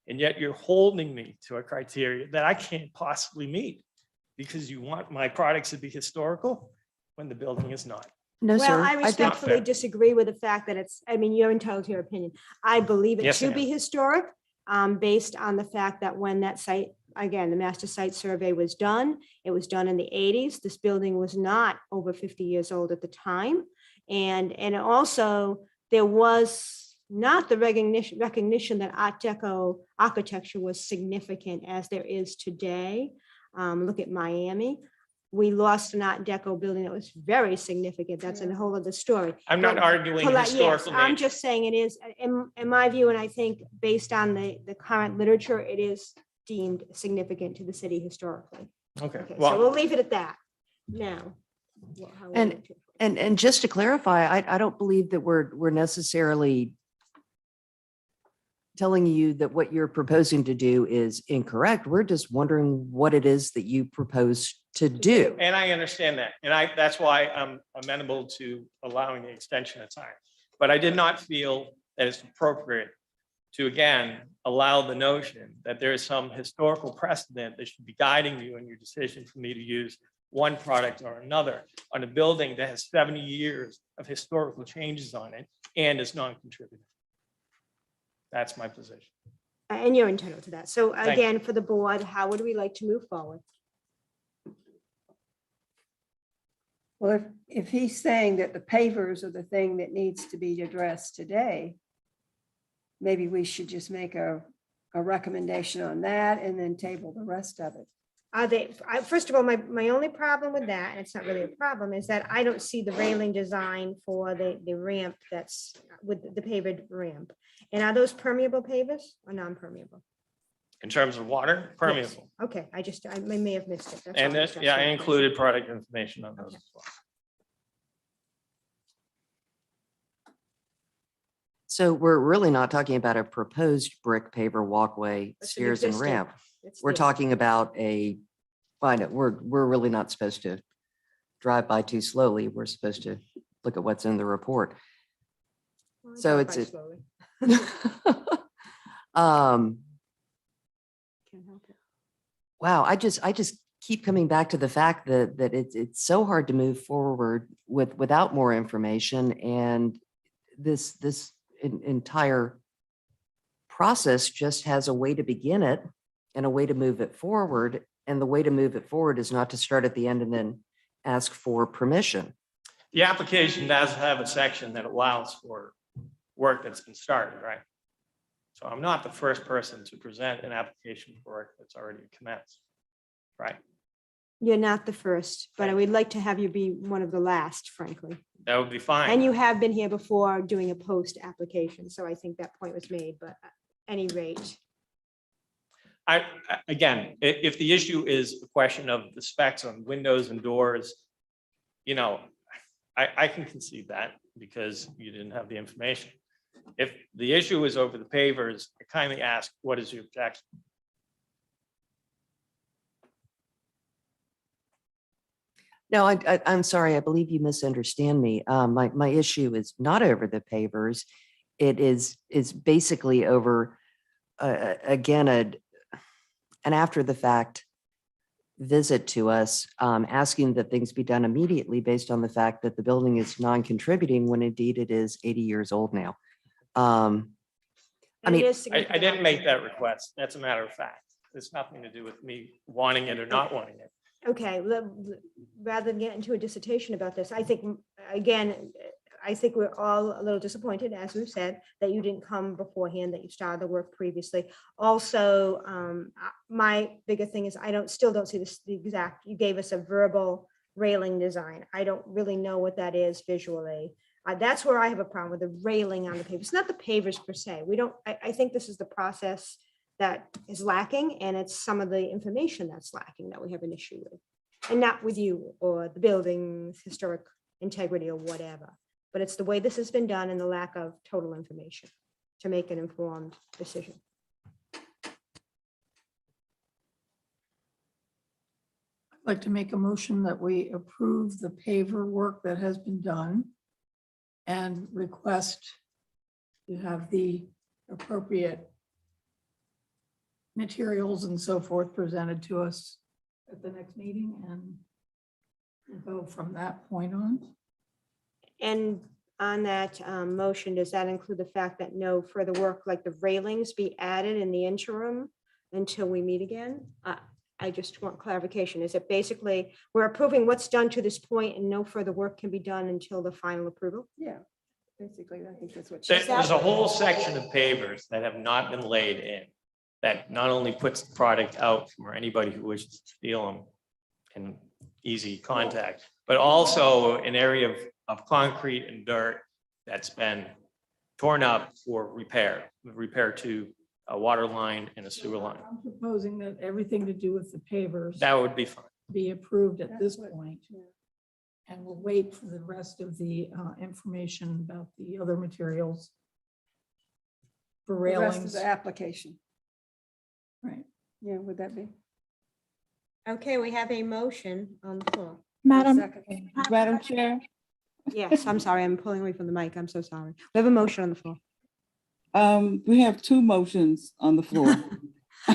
and yet you're holding me to a criteria that I can't possibly meet because you want my products to be historical when the building is not. No, Well, sir. I think- respectfully fair. disagree with the fact that you're entitled to your opinion. I believe it Yes, should I be am. historic, based on the fact that when that site again, the master site survey was done. It was done in the 80s. This building was not over 50 years old at the time. And also there was not the recognition that Art Deco architecture was significant as there is today. Look at Miami. We lost an Art Deco building that was very significant. That's a whole other story. I'm not But arguing yes, historical I'm nature. just saying it is, in my view, and I think based on the current literature, it is deemed significant to the city historically. Okay, Okay, so we'll well, leave it at that. Now. how we And- want to- And just to clarify, I don't believe that we're necessarily telling you that what you're proposing to do is incorrect. We're just wondering what it is that you propose to do. and I understand that, and that's why I'm amenable to allowing the extension of time. But I did not feel that it's appropriate to, again, allow the notion that there is some historical precedent that should be guiding you in your decision for me to use one product or another on a building that has 70 years of historical changes on it and is non-contributing. That's my position. And you're entitled to that. So Thank you. again, for the board, how would we like to move forward? Well, if he's saying that the pavers are the thing that needs to be addressed today, maybe we should just make a recommendation on that and then table the rest of it. Are they, first of all, my only problem with that, and it's not really a problem, is that I don't see the railing design for the ramp that's with the paved ramp. And are those permeable pavers or non-permeable? In terms of water, Yes. permeable. Okay, I may have missed it. That's And all. this, yeah, I included product information on those as well. So we're really not talking about a proposed brick paver walkway, It's an stairs and existing- ramp. It's We're there. talking about we're really not supposed to drive by too slowly. We're supposed to look at what's in the report. Well, I so drive it's by a- slowly. Can't help it. Wow, I just keep coming back to the fact that it's so hard to move forward without more information, and this entire process just has a way to begin it and a way to move it forward. And the way to move it forward is not to start at the end and then ask for permission. The application does have a section that allows for work that's been started, right? So I'm not the first person to present an application for work that's already commenced, right? You're not the first, but I would like to have you be one of the last, frankly. That would be fine. And you have been here before doing a post application, so I think that point was made, but at any rate. Again, if the issue is a question of the specs on windows and doors, you know, I can concede that because you didn't have the information. If the issue is over the pavers, I kindly ask, what is your objection? No, I'm sorry. I believe you misunderstand me. My issue is not over the pavers. It is basically over, again, an after the fact visit to us, asking that things be done immediately based on the fact that the building is non-contributing when indeed it is 80 years old now. I And it mean, is I significant. didn't make that request. That's a matter of fact. It's nothing to do with me wanting it or not wanting it. Okay, rather than get into a dissertation about this, I think, again, I think we're all a little disappointed, as we've said, that you didn't come beforehand, that you started the work previously. Also, my bigger thing is still don't see this, the exact, you gave us a verbal railing design. I don't really know what that is visually. That's where I have a problem with the railing on the pavers. It's not the pavers per se. I think this is the process that is lacking, and it's some of the information that's lacking that we have an issue with. And not with you or the building's historic integrity or whatever, but it's the way this has been done and the lack of total information to make an informed decision. I'd like to make a motion that we approve the paver work that has been done and request to have the appropriate materials and so forth presented to us at the next meeting, and we'll go from that point on. And on that motion, does that include the fact that no further work like the railings be added in the interim until we meet again? I just want clarification. Is it basically, we're approving what's done to this point and no further work can be done until the final approval? Yeah, basically, I think that's what she There's said. a whole section of pavers that have not been laid in, that not only puts the product out for anybody who wishes to steal them in easy contact, but also an area of concrete and dirt that's been torn up for repair to a water line and a sewer line. I'm proposing that everything to do with the pavers That would be fine. be approved at this That's what- point. yeah. And we'll wait for the rest of the information about the other materials. For The rest of railings, the application. right? Yeah, would that be? Okay, we have a motion on the floor. Madam, Second. Madam Chair, Yes, I'm sorry, I'm pulling away from the mic. I'm so sorry. We have a motion on the floor. we have two motions on the floor.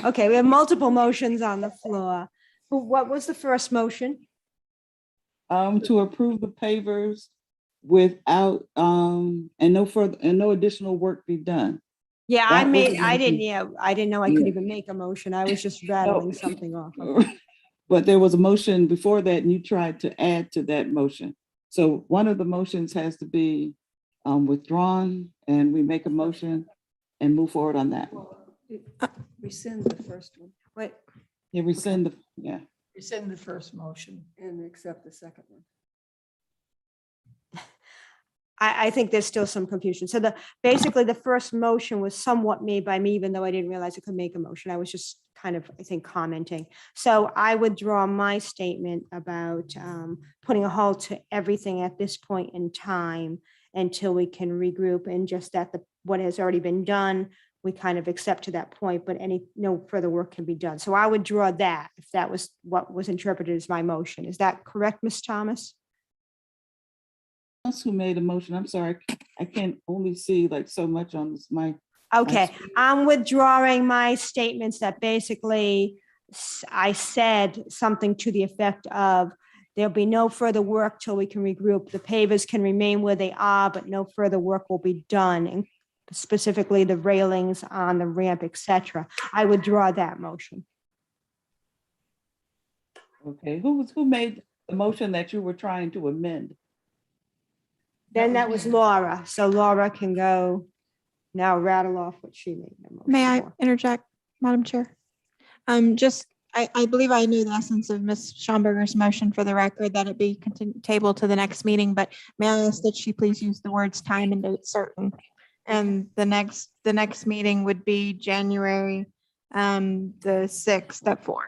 Okay, we have multiple motions on the floor. What was the first motion? To approve the pavers without, and no additional work be done. Yeah, That was the I didn't, motion. yeah, I didn't know I could Yeah. even make a motion. I was just rattling something off. But there was a motion before that and you tried to add to that motion. So one of the motions has to be withdrawn and we make a motion and move forward on that. Rescind the first one Wait, Yeah, rescind the, yeah. Rescind the first motion. and accept the second one. I think there's still some confusion. So basically the first motion was somewhat made by me, even though I didn't realize I could make a motion. I was just kind of, I think, commenting. So I withdraw my statement about putting a halt to everything at this point in time until we can regroup, and just that what has already been done, we kind of accept to that point, but no further work can be done. So I would draw that, if that was what was interpreted as my motion. Is that correct, Ms. Thomas? Else who made a motion? I'm sorry, I can't only see like so much on this mic. Okay, I'm withdrawing my statements that basically I said something to the effect of there'll be no further work till we can regroup. The pavers can remain where they are, but no further work will be done, and specifically the railings on the ramp, et cetera. I withdraw that motion. Okay, who made the motion that you were trying to amend? Then that was Laura, so Laura can go now rattle off what she made. the motion may I for. interject, Madam Chair? I believe I knew the essence of Ms. Schomburger's motion for the record, that it be tabled to the next meeting, but may I ask that she please use the words time and date certain? And the next meeting would be January the 6th at 4.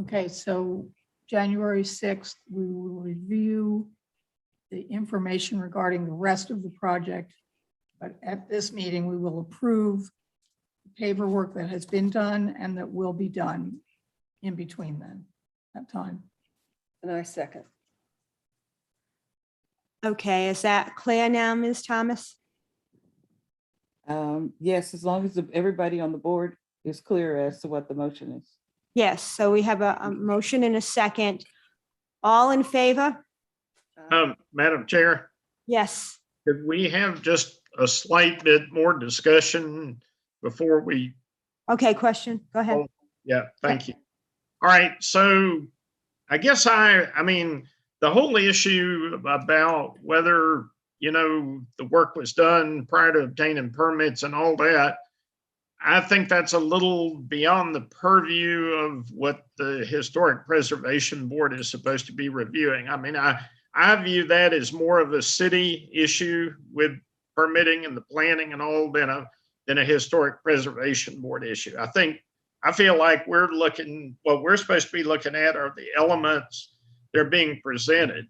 Okay, so January 6th, we will review the information regarding the rest of the project. But at this meeting, we will approve the paperwork that has been done and that will be done in between that time. And I second. Okay, is that clear now, Ms. Thomas? Yes, as long as everybody on the board is clear as to what the motion is. Yes, so we have a motion and a second. All in favor? Madam Chair, Yes. could we have just a slight bit more discussion before we? Okay, question. Go ahead. Yeah, thank you. All right, so I guess I mean, the whole issue about whether, the work was done prior to obtaining permits and all that, I think that's a little beyond the purview of what the Historic Preservation Board is supposed to be reviewing. I mean, I view that as more of a city issue with permitting and the planning and all than a Historic Preservation Board issue. I feel like what we're supposed to be looking at are the elements that are being presented.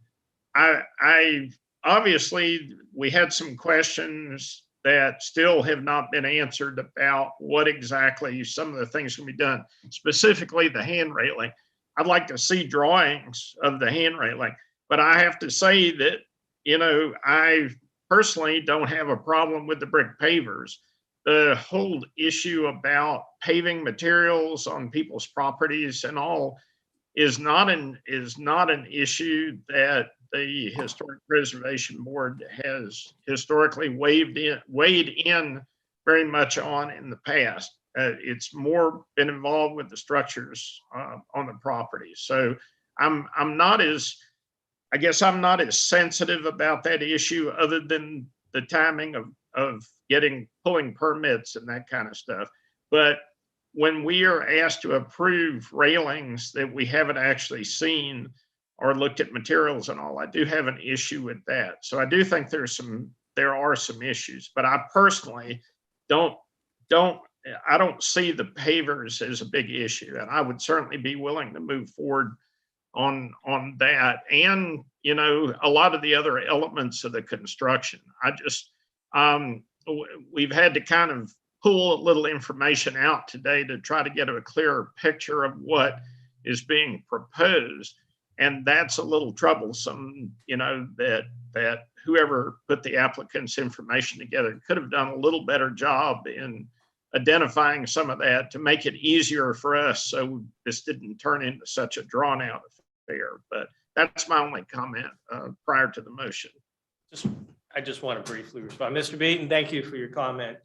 Obviously, we had some questions that still have not been answered about what exactly some of the things can be done, specifically the hand railing. I'd like to see drawings of the hand railing, but I have to say that, I personally don't have a problem with the brick pavers. The whole issue about paving materials on people's properties and all is not an issue that the Historic Preservation Board has historically weighed in very much on in the past. It's more been involved with the structures on the property. So I'm not as, I guess I'm not as sensitive about that issue other than the timing of pulling permits and that kind of stuff. But when we are asked to approve railings that we haven't actually seen or looked at materials and all, I do have an issue with that. So I do think there are some issues, but I personally don't see the pavers as a big issue. And I would certainly be willing to move forward on that. And, you know, a lot of the other elements of the construction. I just, we've had to kind of pull a little information out today to try to get a clearer picture of what is being proposed. And that's a little troublesome, you know, that whoever put the applicant's information together could have done a little better job in identifying some of that to make it easier for us, so this didn't turn into such a drawn out affair. But that's my only comment prior to the motion. I just want to briefly respond. Mr. Beaton, thank you for your comment.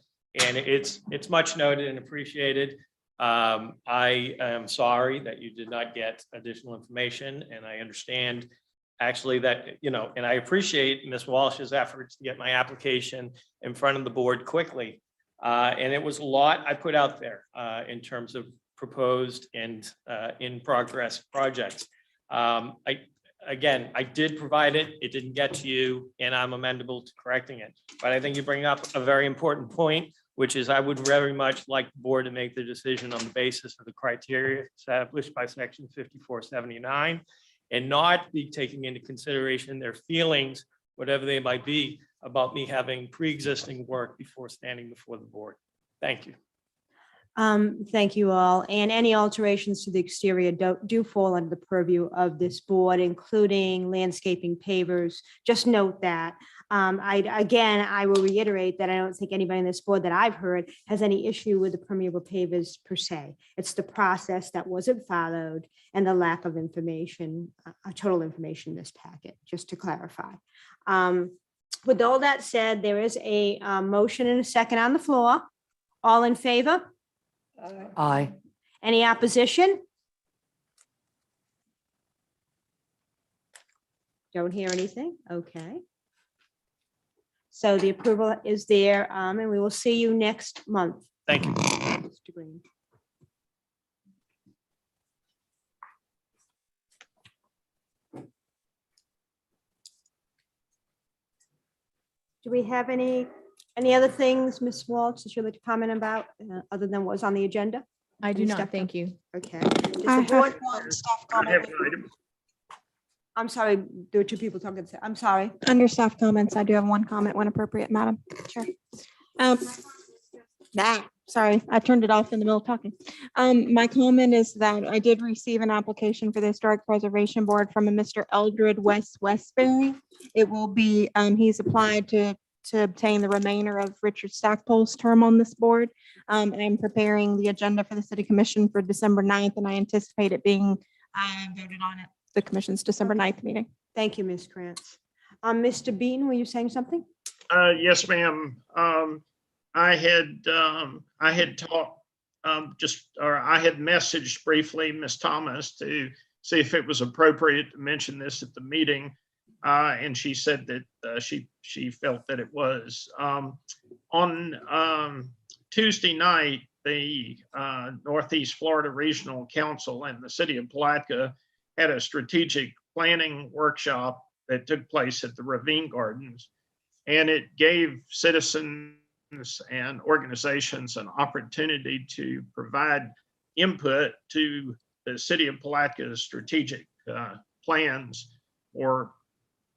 And it's much noted and appreciated. I am sorry that you did not get additional information, and I understand actually that, you know, and I appreciate Ms. Walsh's efforts to get my application in front of the board quickly. And it was a lot I put out there in terms of proposed and in progress projects. Again, I did provide it. It didn't get to you, and I'm amendable to correcting it. But I think you bring up a very important point, which is I would very much like the board to make the decision on the basis of the criteria established by section 5479 and not be taking into consideration their feelings, whatever they might be, about me having pre-existing work before standing before the board. Thank you. Thank you all. And any alterations to the exterior do fall under the purview of this board, including landscaping, pavers. Just note that. I will reiterate that I don't think anybody in this board that I've heard has any issue with the permeable pavers per se. It's the process that wasn't followed and the lack of information, total information in this packet, just to clarify. With all that said, there is a motion and a second on the floor. All in favor? Aye. Any opposition? Don't hear anything. Okay. So the approval is there, and we will see you next month. Thank you. Mr. Green. Do we have any other things, Ms. Walsh, that you'd like to comment about, other than what was on the agenda? I do Any not, stuff? thank you. Okay. I Does the have board- one staff I have comment. an item. I'm sorry, there were two people talking. I'm sorry. Under staff comments, I do have one comment when appropriate, Madam Chair. Sorry, I turned it off in the middle of talking. My comment is that I did receive an application for the Historic Preservation Board from a Mr. Eldred Westbury. It will be, he's applied to obtain the remainder of Richard Stackpole's term on this board. And I'm preparing the agenda for the City Commission for December 9th, and I anticipate it being voted on at the Commission's December 9th meeting. Thank you, Ms. Krantz. Mr. Bean, were you saying something? Yes, ma'am. I had talked I had messaged briefly Ms. Thomas to see if it was appropriate to mention this at the meeting. And she said that she felt that it was. On Tuesday night, the Northeast Florida Regional Council and the City of Palatka had a strategic planning workshop that took place at the Ravine Gardens. And it gave citizens and organizations an opportunity to provide input to the City of Palatka's strategic plans, or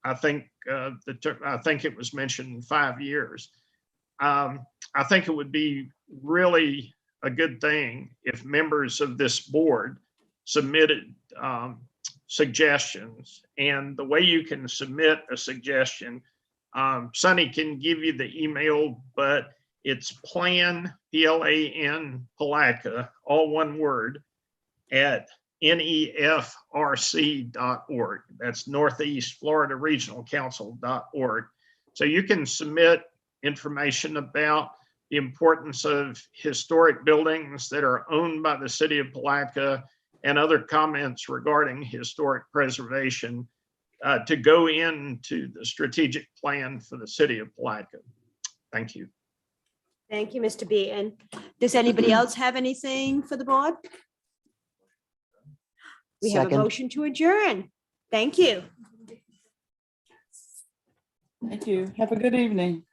I think it was mentioned 5 years. I think it would be really a good thing if members of this board submitted suggestions. And the way you can submit a suggestion, Sonny can give you the email, but it's plan, PLAN, Palatka, all one word, at nefrc.org. That's Northeast Florida Regional Council.org. So you can submit information about the importance of historic buildings that are owned by the city of Palatka, and other comments regarding historic preservation to go into the strategic plan for the city of Palatka. Thank you. Thank you, Mr. Beaton. Does anybody else have anything for the board? We have a Second. motion to adjourn. Thank you. Thank you. Have a good evening.